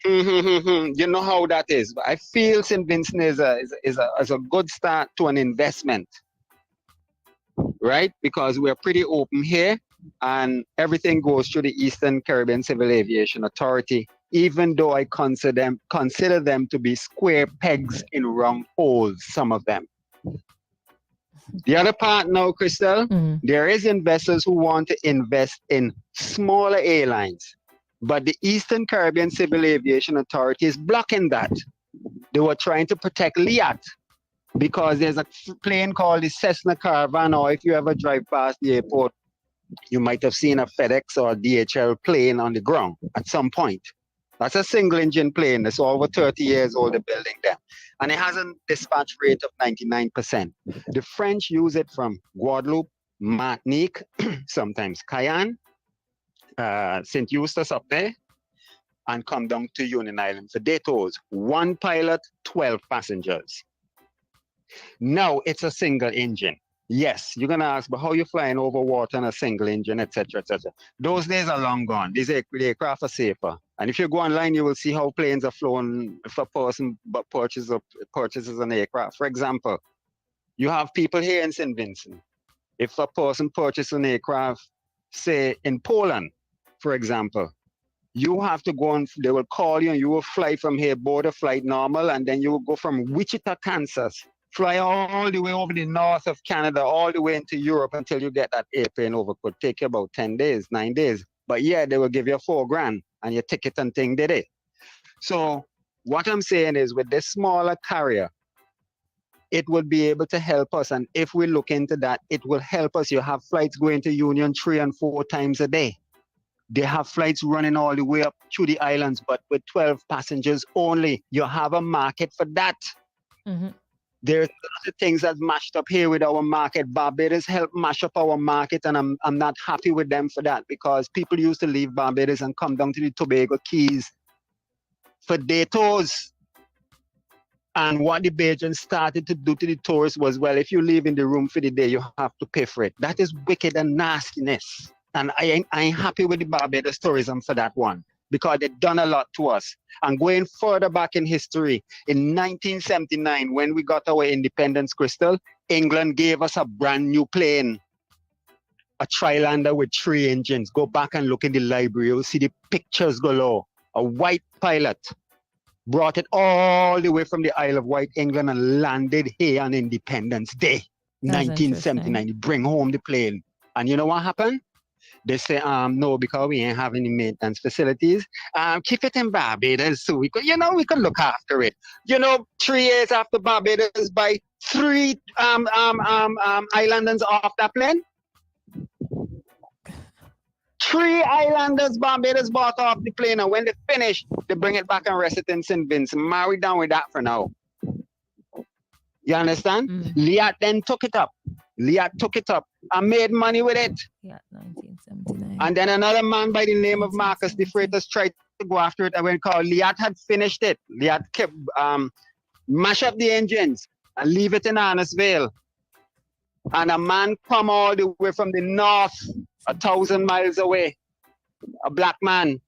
[SPEAKER 15] you know how that is. But I feel St. Vincent is a good start to an investment, right? Because we're pretty open here and everything goes through the Eastern Caribbean Civil Aviation Authority, even though I consider them to be square pegs in round holes, some of them. The other part now, Christal, there is investors who want to invest in smaller airlines. But the Eastern Caribbean Civil Aviation Authority is blocking that. They were trying to protect LIAT because there's a plane called the Cessna Caravan, or if you ever drive past the airport, you might have seen a FedEx or DHL plane on the ground at some point. That's a single engine plane. It's over 30 years old, the building there. And it has a dispatch rate of 99%. The French use it from Guadeloupe, Martinique, sometimes Cayenne, St. Eustace up there, and come down to Union Island for day tours. 1 pilot, 12 passengers. Now it's a single engine. Yes, you're gonna ask, but how you flying over water on a single engine, etc., etc. Those days are long gone. These aircraft are safer. And if you go online, you will see how planes are flown if a person purchases an aircraft. For example, you have people here in St. Vincent. If a person purchases an aircraft, say in Poland, for example, you have to go on, they will call you and you will fly from here, board a flight normal, and then you will go from Wichita, Kansas, fly all the way over the north of Canada, all the way into Europe until you get that airplane over. Could take you about 10 days, 9 days. But yeah, they will give you $4,000 and your ticket and thing did it. So what I'm saying is with this smaller carrier, it will be able to help us. And if we look into that, it will help us. You have flights going to Union 3 and 4 times a day. They have flights running all the way up to the islands, but with 12 passengers only. You have a market for that. There's lots of things that mashed up here with our market. Barbados helped mash up our market, and I'm not happy with them for that, because people used to leave Barbados and come down to the Tobago Keys for day tours. And what the Bajans started to do to the tourists was, well, if you leave in the room for the day, you have to pay for it. That is wicked and nastiness. And I ain't happy with the Barbados tourism for that one, because they've done a lot to us. And going further back in history, in 1979, when we got our independence, Christal, England gave us a brand new plane, a Trilander with 3 engines. Go back and look in the library, you'll see the pictures galore. A white pilot brought it all the way from the Isle of Wight, England, and landed here on Independence Day, 1979. Bring home the plane. And you know what happened? They say, no, because we ain't have any maintenance facilities. Keep it in Barbados so we could, we could look after it. 3 years after Barbados, buy 3 islanders off that plane. 3 islanders Barbados bought off the plane, and when they finish, they bring it back and rest it in St. Vincent. Married down with that for now. You understand? LIAT then took it up. LIAT took it up and made money with it.
[SPEAKER 5] Yeah, 1979.
[SPEAKER 15] And then another man by the name of Marcus de Freitas tried to go after it, and when called, LIAT had finished it. LIAT kept mash up the engines and leave it in Annisvale. And a man come all the way from the north, 1,000 miles away, a black man,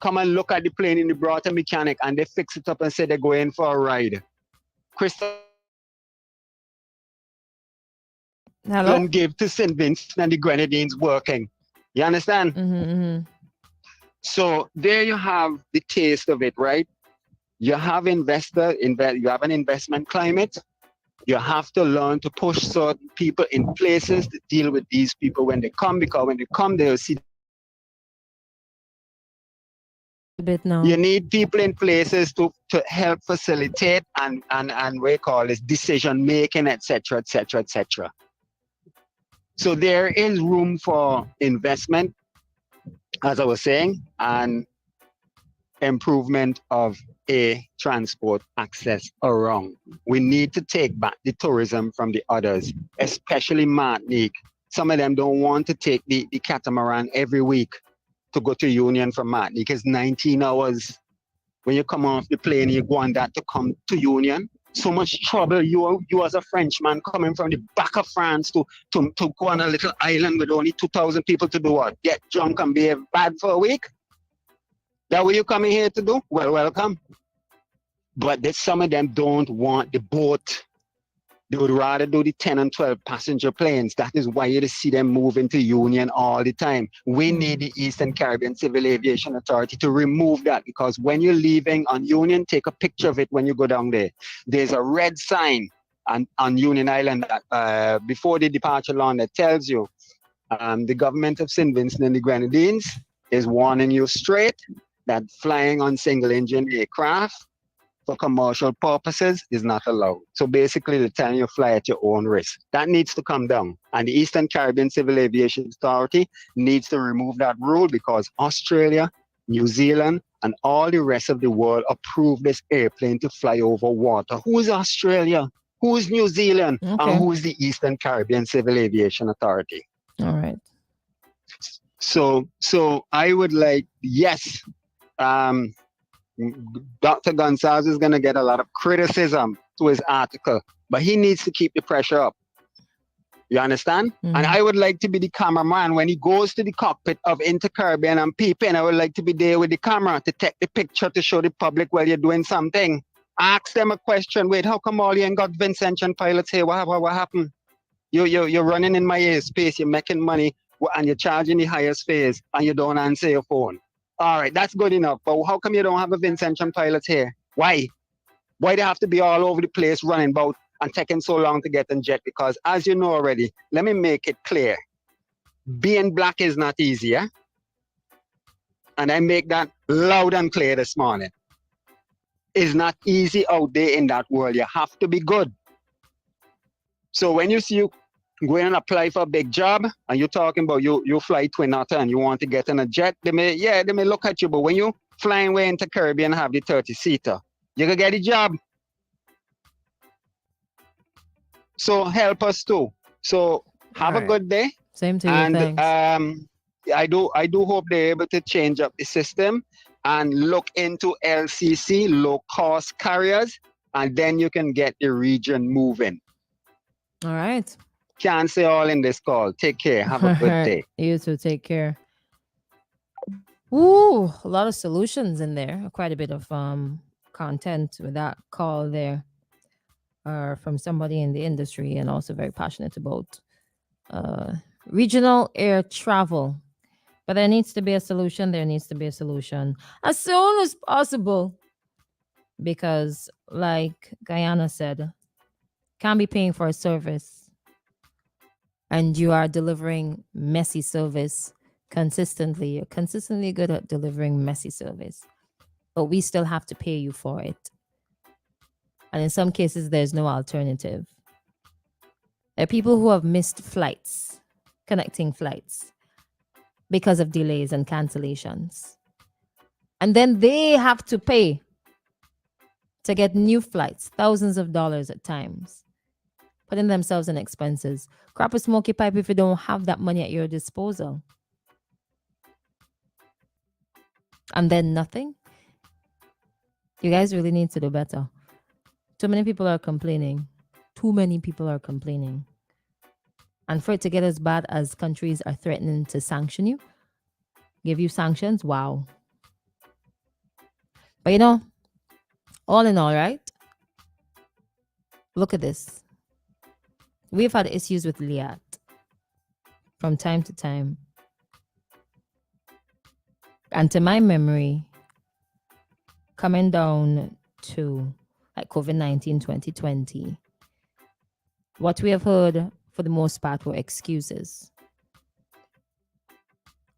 [SPEAKER 15] come and look at the plane, and they brought a mechanic and they fix it up and said they're going for a ride. Christal and give to St. Vincent and the Grenadines working. You understand? So there you have the taste of it, right? You have you have an investment climate. You have to learn to push certain people in places to deal with these people when they come, because when they come, they'll see. You need people in places to help facilitate and what you call this decision making, etc., etc., etc. So there is room for investment, as I was saying, and improvement of air transport access around. We need to take back the tourism from the others, especially Martinique. Some of them don't want to take the catamaran every week to go to Union from Martinique. It's 19 hours. When you come off the plane, you go on that to come to Union. So much trouble. You as a Frenchman coming from the back of France to go on a little island with only 2,000 people to do what? Get drunk and behave bad for a week? That what you coming here to do? Well, welcome. But some of them don't want the boat. They would rather do the 10 and 12 passenger planes. That is why you see them move into Union all the time. We need the Eastern Caribbean Civil Aviation Authority to remove that, because when you're leaving on Union, take a picture of it when you go down there. There's a red sign on Union Island before the departure line that tells you the government of St. Vincent and the Grenadines is warning you straight that flying on single engine aircraft for commercial purposes is not allowed. So basically, they're telling you fly at your own risk. That needs to come down. And the Eastern Caribbean Civil Aviation Authority needs to remove that rule, because Australia, New Zealand, and all the rest of the world approved this airplane to fly over water. Who is Australia? Who is New Zealand?
[SPEAKER 5] Okay.
[SPEAKER 15] And who is the Eastern Caribbean Civil Aviation Authority?
[SPEAKER 5] All right.
[SPEAKER 15] So I would like, yes, Dr. Gonzalez is going to get a lot of criticism to his article, but he needs to keep the pressure up. You understand?
[SPEAKER 5] Mm-hmm.
[SPEAKER 15] And I would like to be the cameraman when he goes to the cockpit of Inter-Caribbean and peeping. I would like to be there with the camera to take the picture to show the public while you're doing something. Ask them a question. Wait, how come all you ain't got Vincentian pilots here? What happened? You're running in my airspace. You're making money and you're charging the highest fares and you don't answer your phone. All right, that's good enough. But how come you don't have a Vincentian pilot here? Why? Why they have to be all over the place running about and taking so long to get in jet? Because as you know already, let me make it clear. Being black is not easy, yeah? And I make that loud and clear this morning. It's not easy out there in that world. You have to be good. So when you see you go in and apply for a big job and you're talking about you fly Twin Otter and you want to get in a jet, they may look at you, but when you flying way into Caribbean and have the 30-seater, you can get a job. So help us too. So have a good day.
[SPEAKER 5] Same to you.
[SPEAKER 15] And
[SPEAKER 5] Thanks.
[SPEAKER 15] I do hope they're able to change up the system and look into LCC, low cost carriers, and then you can get the region moving.
[SPEAKER 5] All right.
[SPEAKER 15] Can't say all in this call. Take care. Have a good day.
[SPEAKER 5] You too. Take care. Ooh, a lot of solutions in there. Quite a bit of content with that call there from somebody in the industry and also very passionate about regional air travel. But there needs to be a solution. There needs to be a solution as soon as possible. Because like Guyana said, can't be paying for a service and you are delivering messy service consistently. You're consistently good at delivering messy service, but we still have to pay you for it. And in some cases, there's no alternative. There are people who have missed flights, connecting flights, because of delays and cancellations. And then they have to pay to get new flights, thousands of dollars at times, putting themselves in expenses. Crap a smoky pipe if you don't have that money at your disposal. And then nothing. You guys really need to do better. Too many people are complaining. Too many people are complaining. And for it to get as bad as countries are threatening to sanction you, give you sanctions, wow. But you know, all in all, right? Look at this. We've had issues with Liat from time to time. And to my memory, coming down to like COVID-19 2020, what we have heard for the most part were excuses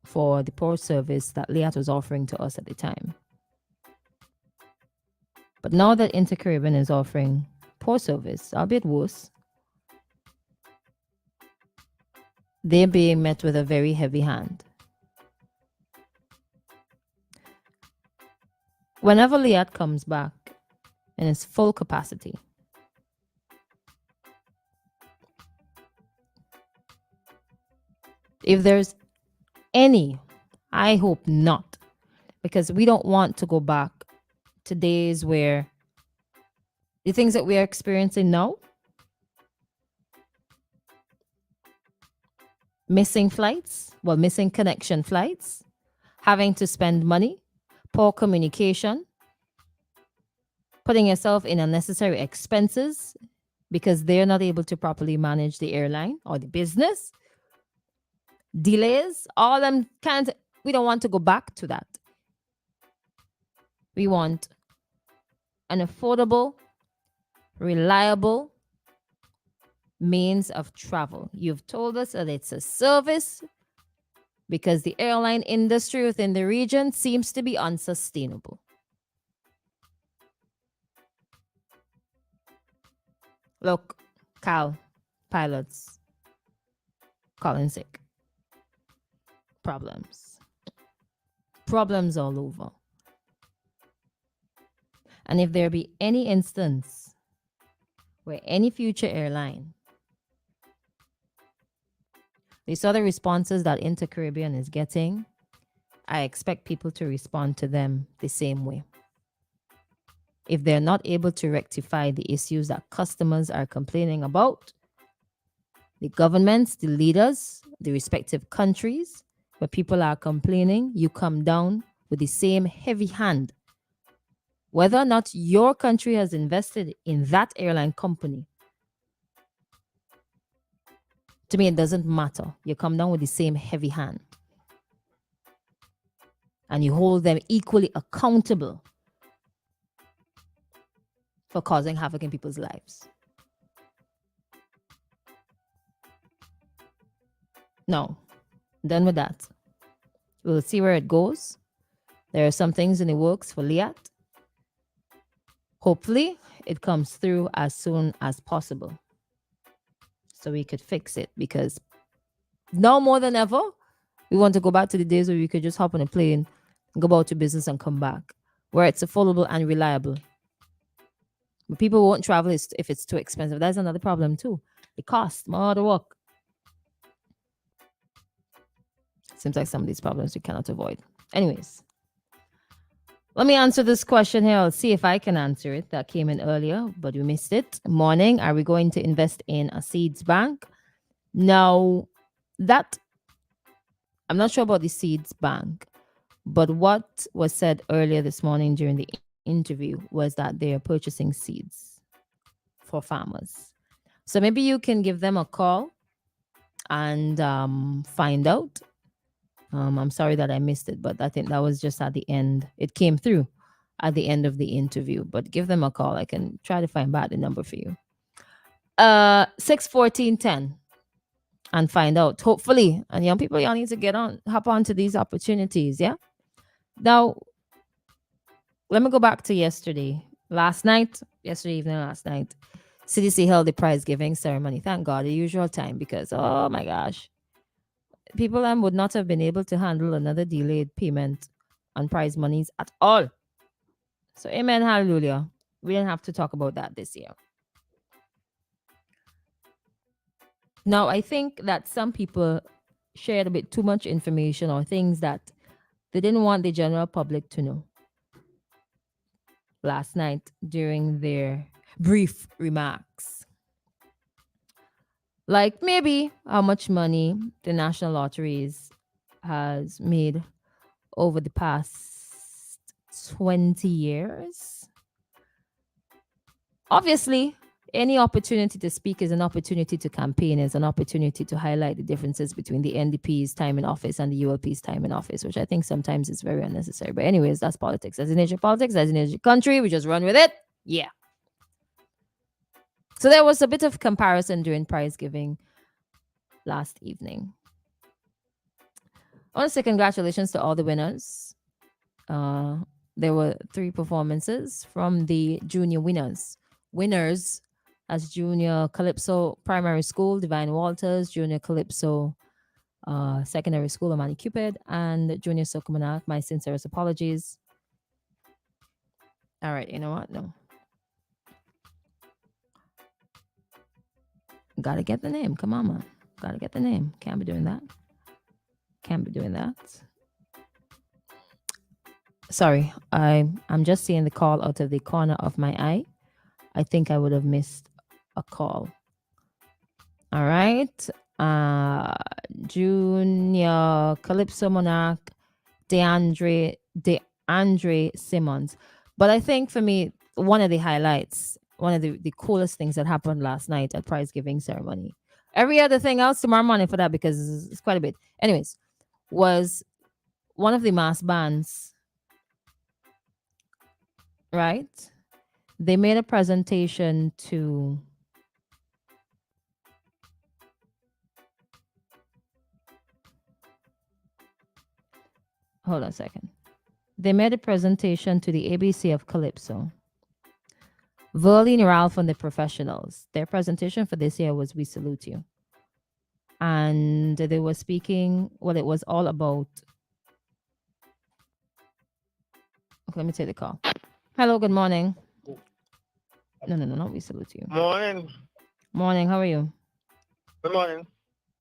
[SPEAKER 5] for the poor service that Liat was offering to us at the time. But now that Inter-Caribbean is offering poor service, albeit worse, they're being met with a very heavy hand. whenever Liat comes back in its full capacity, if there's any, I hope not, because we don't want to go back to days where the things that we are experiencing now, missing flights, missing connection flights, having to spend money, poor communication, putting yourself in unnecessary expenses because they're not able to properly manage the airline or the business, delays, all them kinds. We don't want to go back to that. We want an affordable, reliable means of travel. You've told us that it's a service because the airline industry within the region seems to be unsustainable. Look, Cal, pilots, calling sick. Problems. Problems all over. And if there be any instance where any future airline, they saw the responses that Inter-Caribbean is getting, I expect people to respond to them the same way. If they're not able to rectify the issues that customers are complaining about, the governments, the leaders, the respective countries where people are complaining, you come down with the same heavy hand. Whether or not your country has invested in that airline company, to me, it doesn't matter. You come down with the same heavy hand. And you hold them equally accountable for causing havoc in people's lives. No, done with that. We'll see where it goes. There are some things in the works for Liat. Hopefully, it comes through as soon as possible so we could fix it, because now more than ever, we want to go back to the days where we could just hop on a plane, go about to business and come back, where it's affordable and reliable. But people won't travel if it's too expensive. That's another problem too. It costs more to work. Seems like some of these problems we cannot avoid. Anyways, let me answer this question here. I'll see if I can answer it. That came in earlier, but we missed it. Morning, are we going to invest in a seeds bank? Now, that I'm not sure about the seeds bank, but what was said earlier this morning during the interview was that they are purchasing seeds for farmers. So maybe you can give them a call and find out. I'm sorry that I missed it, but I think that was just at the end. It came through at the end of the interview, but give them a call. I can try to find back the number for you. 61410 and find out, hopefully. And young people, y'all need to hop on to these opportunities, yeah? Now, let me go back to yesterday evening, last night. CDC held the prize giving ceremony. Thank God, the usual time, because, oh my gosh, people would not have been able to handle another delayed payment on prize monies at all. So amen, hallelujah. We didn't have to talk about that this year. Now, I think that some people shared a bit too much information or things that they didn't want the general public to know last night during their brief remarks. Like maybe how much money the National Lotteries has made over the past 20 years. Obviously, any opportunity to speak is an opportunity to campaign, is an opportunity to highlight the differences between the NDP's time in office and the ULP's time in office, which I think sometimes is very unnecessary. But anyways, that's politics. As in Asian politics, as in Asian country, we just run with it. Yeah. So there was a bit of comparison during prize giving last evening. I want to say congratulations to all the winners. There were 3 performances from the junior winners. Winners as Junior Calypso Primary School, Divine Walters, Junior Calypso Secondary School, Amani Cupid, and Junior Sokomanak. My sincerest apologies. All right, you know what? No. Gotta get the name. Come on, man. Gotta get the name. Can't be doing that. Can't be doing that. Sorry, I'm just seeing the call out of the corner of my eye. I think I would have missed a call. All right. Junior Calypso Monarch, DeAndre Simmons. But I think for me, one of the highlights, one of the coolest things that happened last night at prize giving ceremony. Every other thing else tomorrow morning for that because it's quite a bit. Anyways, was one of the mass bands, right? They made a presentation to hold on a second. They made a presentation to the ABC of Calypso. Verlene and Ralph and the Professionals. Their presentation for this year was We Salute You. And they were speaking, well, it was all about. Okay, let me take the call. Hello, good morning. No, We Salute You.
[SPEAKER 1] Morning.
[SPEAKER 5] Morning, how are you?
[SPEAKER 1] Good morning.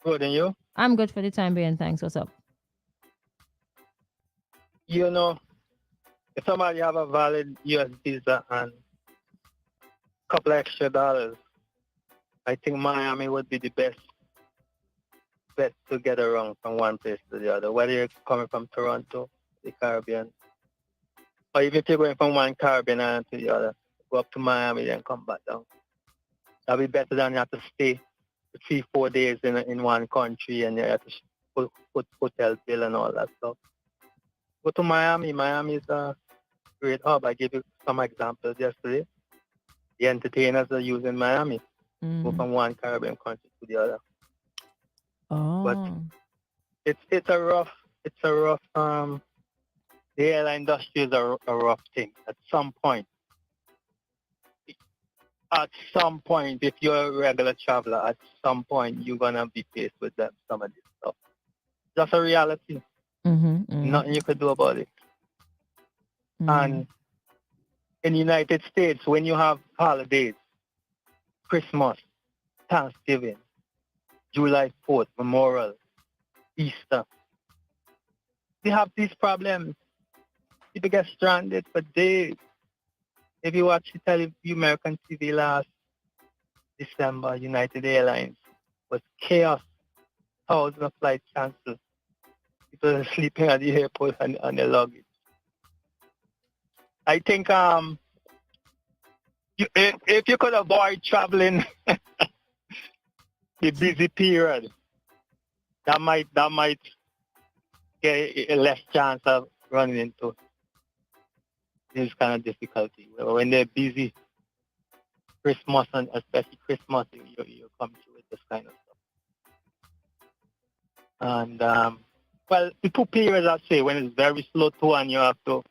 [SPEAKER 1] Good, and you?
[SPEAKER 5] I'm good for the time being, thanks. What's up?
[SPEAKER 1] You know, if somebody have a valid US visa and a couple extra dollars, I think Miami would be the best to get around from one place to the other, whether you're coming from Toronto, the Caribbean, or even if you're going from one Caribbean island to the other, go up to Miami, then come back down. That'll be better than you have to stay 3-4 days in one country and you have to put hotel bill and all that stuff. Go to Miami. Miami is a great hub. I gave you some examples yesterday. The entertainers are using Miami. Go from one Caribbean country to the other.
[SPEAKER 5] Oh.
[SPEAKER 1] But it's a rough the airline industry is a rough thing. At some point, if you're a regular traveler, at some point you're gonna be faced with some of this stuff. That's a reality. Nothing you could do about it. And in the United States, when you have holidays, Christmas, Thanksgiving, July 4th, Memorial, Easter, they have these problems. People get stranded for days. If you watch the American TV last December, United Airlines was chaos. Thousands of flights canceled. People are sleeping at the airport on their luggage. I think if you could avoid traveling the busy period, that might get a less chance of running into this kind of difficulty. When they're busy, Christmas and especially Christmas, you come through with this kind of stuff. And well, the 2 periods I say when it's very slow too, and you have to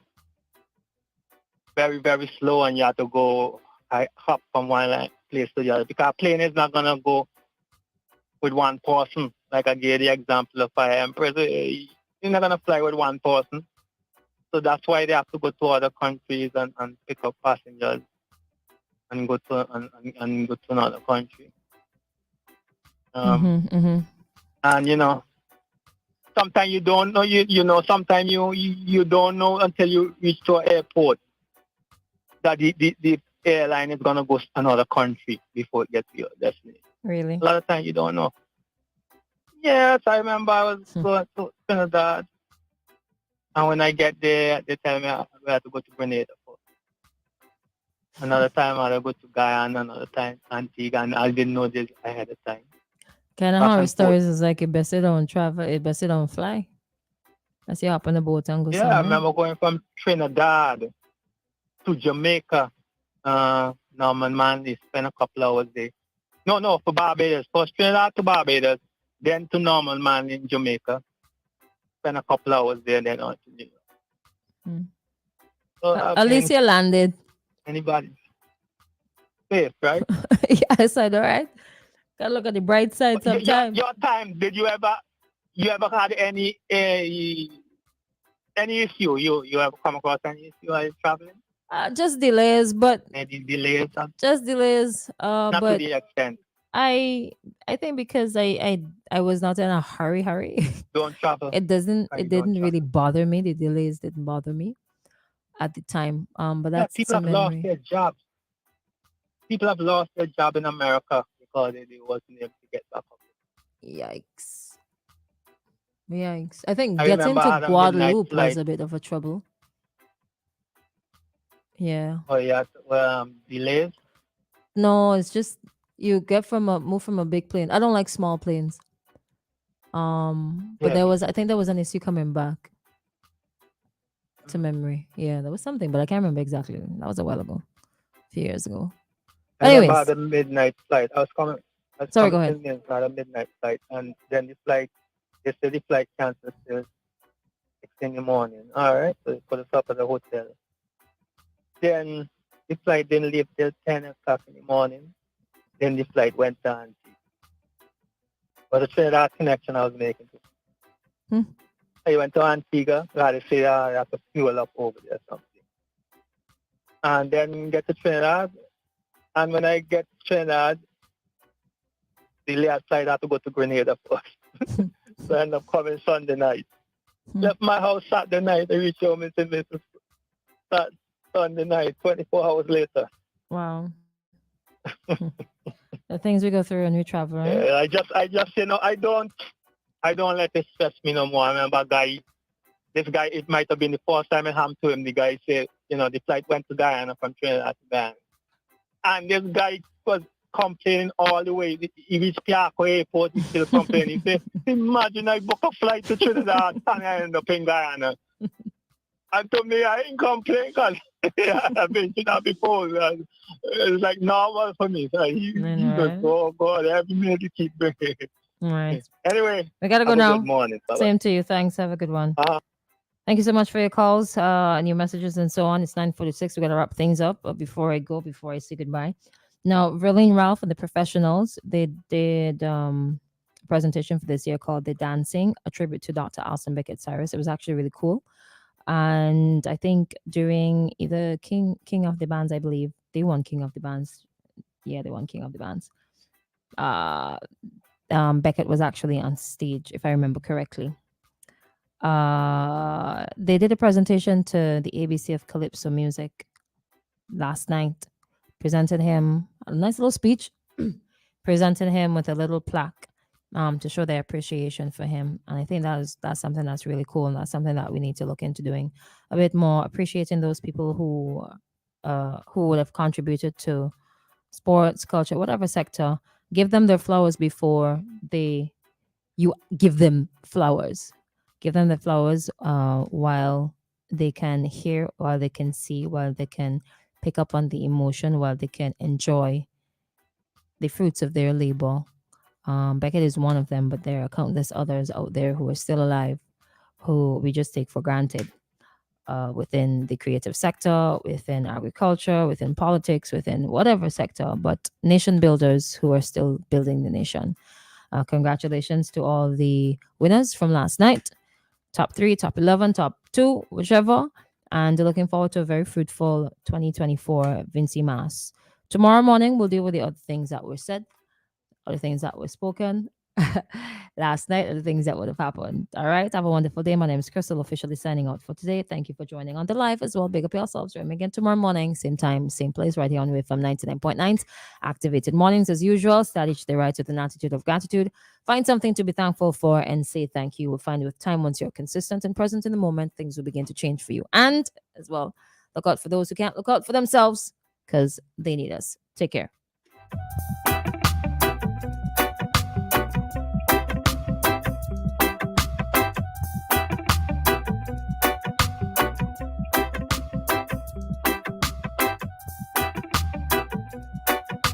[SPEAKER 1] very, very slow, and you have to go hop from one place to the other, because a plane is not gonna go with one person. Like I gave the example of Fire Empress, you're not gonna fly with one person. So that's why they have to go to other countries and pick up passengers and go to another country. And sometimes you don't know. Sometimes you don't know until you reach to an airport that the airline is gonna go to another country before it gets to your destination.
[SPEAKER 5] Really?
[SPEAKER 1] A lot of times you don't know. Yes, I remember I was going to Trinidad, and when I get there, they tell me I have to go to Grenada first. Another time I had to go to Guyana, another time Antigua, and I didn't know this ahead of time.
[SPEAKER 5] Kind of horror stories is like it best you don't travel, it best you don't fly. As you hop on the boat and go
[SPEAKER 1] Yeah,
[SPEAKER 5] somewhere.
[SPEAKER 1] I remember going from Trinidad to Jamaica. Norman Manley spent a couple hours there. No, for Barbados. First Trinidad to Barbados, then to Norman Manley in Jamaica. Spent a couple hours there, then on to New York. So
[SPEAKER 5] At least you landed.
[SPEAKER 1] Anybody safe, right?
[SPEAKER 5] Yes, I know, right? Gotta look at the bright side sometimes.
[SPEAKER 1] Your time, did you ever had any issue? You ever come across any issue while you're traveling?
[SPEAKER 5] Just delays, but
[SPEAKER 1] maybe delays.
[SPEAKER 5] Just delays.
[SPEAKER 1] Not
[SPEAKER 5] But
[SPEAKER 1] to the extent.
[SPEAKER 5] I think because I was not in a hurry.
[SPEAKER 1] Don't travel.
[SPEAKER 5] It didn't really bother me. The delays didn't bother me at the time. But
[SPEAKER 1] Yeah,
[SPEAKER 5] that's
[SPEAKER 1] people
[SPEAKER 5] a
[SPEAKER 1] have lost
[SPEAKER 5] memory.
[SPEAKER 1] their jobs. People have lost their job in America because they wasn't able to get back up.
[SPEAKER 5] Yikes. I think
[SPEAKER 1] I
[SPEAKER 5] getting
[SPEAKER 1] remember I
[SPEAKER 5] to
[SPEAKER 1] had a midnight
[SPEAKER 5] Guadeloupe was
[SPEAKER 1] flight.
[SPEAKER 5] a bit of a trouble. Yeah.
[SPEAKER 1] Oh yeah, delays.
[SPEAKER 5] No, it's just you move from a big plane. I don't like small planes. But
[SPEAKER 1] Yeah.
[SPEAKER 5] I think there was an issue coming back to memory. Yeah, there was something, but I can't remember exactly. That was a while ago, a few years ago.
[SPEAKER 1] I remember I
[SPEAKER 5] Anyways,
[SPEAKER 1] had a midnight flight. I was coming
[SPEAKER 5] sorry, go ahead.
[SPEAKER 1] to Minsk, I had a midnight flight, and then the flight, they said the flight canceled till 6 in the morning. All right, so they put us up at the hotel. Then the flight didn't leave till 10 o'clock in the morning. Then the flight went to Antigua. But the Trinidad connection I was making. I went to Antigua. I had to say I have to fuel up over there or something. And then get to Trinidad. And when I get to Trinidad, the last flight I had to go to Grenada first. So I ended up coming Sunday night. Left my house Saturday night. I reached home in St. Vincent Sunday night, 24 hours later.
[SPEAKER 5] Wow. The things we go through when we travel, right?
[SPEAKER 1] Yeah, I just, I don't let it stress me no more. I remember this guy, it might have been the first time I happened to him. The guy said, the flight went to Guyana from Trinidad to Guyana. And this guy was complaining all the way. He reached Piaco Airport, he still complaining. He said, imagine I book a flight to Trinidad and I end up in Guyana. And to me, I ain't complaining because I've been to that before. It's like normal for me. So he just, oh God, every minute you keep bringing.
[SPEAKER 5] Right.
[SPEAKER 1] Anyway,
[SPEAKER 5] we gotta go
[SPEAKER 1] have
[SPEAKER 5] now.
[SPEAKER 1] A good morning. Bye-bye.
[SPEAKER 5] Same to you. Thanks. Have a good one. Thank you so much for your calls and your messages and so on. It's 9:46. We gotta wrap things up. But before I say goodbye. Now, Verlene Ralph and the Professionals, they did a presentation for this year called The Dancing, a tribute to Dr. Alison Beckett Cyrus. It was actually really cool. And I think during either King of the Bands, I believe, they won King of the Bands. Yeah, they won King of the Bands. Beckett was actually on stage, if I remember correctly. They did a presentation to the ABC of Calypso Music last night. Presented him a nice little speech, presented him with a little plaque to show their appreciation for him. And I think that's something that's really cool, and that's something that we need to look into doing a bit more, appreciating those people who would have contributed to sports, culture, whatever sector. Give them their flowers before you give them flowers. Give them the flowers while they can hear, while they can see, while they can pick up on the emotion, while they can enjoy the fruits of their labor. Beckett is one of them, but there are countless others out there who are still alive, who we just take for granted within the creative sector, within agriculture, within politics, within whatever sector, but nation builders who are still building the nation. Congratulations to all the winners from last night. Top 3, top 11, top 2, whichever. And looking forward to a very fruitful 2024 Vinci Mass. Tomorrow morning, we'll deal with the other things that were said, other things that were spoken last night, other things that would have happened. All right. Have a wonderful day. My name is Christal, officially signing out for today. Thank you for joining on the live as well. Big up yourselves. Join me again tomorrow morning, same time, same place, right here on WEFM 99.9. Activated mornings as usual. Start each day right with an attitude of gratitude. Find something to be thankful for and say thank you. We'll find with time, once you're consistent and present in the moment, things will begin to change for you. And as well, look out for those who can't look out for themselves because they need us. Take care.